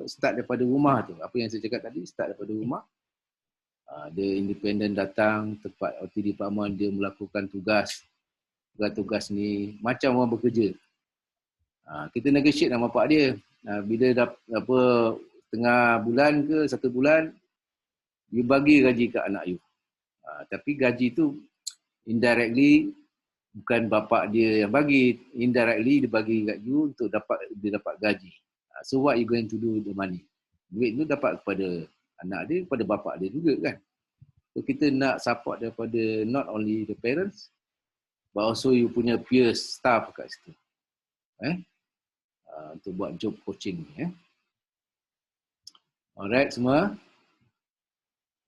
start daripada rumah tu. Apa yang saya cakap tadi, start daripada rumah. Dia independent datang tempat OT department, dia melakukan tugas ni macam orang bekerja. Kita negotiate dengan bapak dia. Bila dah tengah bulan ke 1 bulan, you bagi gaji kat anak you. Tapi gaji tu indirectly bukan bapak dia yang bagi, indirectly dia bagi kat you untuk dia dapat gaji. So what you going to do with the money? Duit tu dapat kepada anak dia, kepada bapak dia juga kan. So kita nak support daripada not only the parents but also you punya peer staff kat situ. Untuk buat job coaching ni. Alright semua?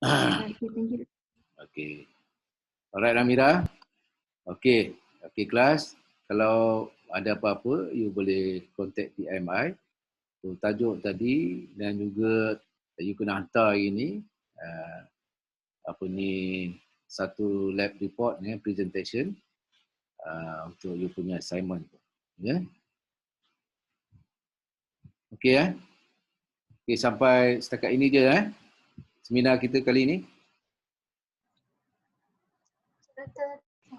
Okay, thank you. Okay. Alright Amira? Okay kelas. Kalau ada apa-apa, you boleh contact PMI. So, tajuk tadi dan juga you kena hantar hari ni satu lab report ni, presentation untuk you punya assignment. Ya? Okay Okay, sampai setakat ini je seminar kita kali ni.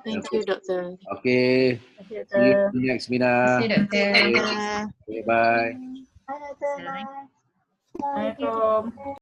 Thank you, Doktor. Okay. See you in the next seminar. Terima kasih, Doktor. Okay, bye. Bye, Doktor. Bye. Assalamualaikum.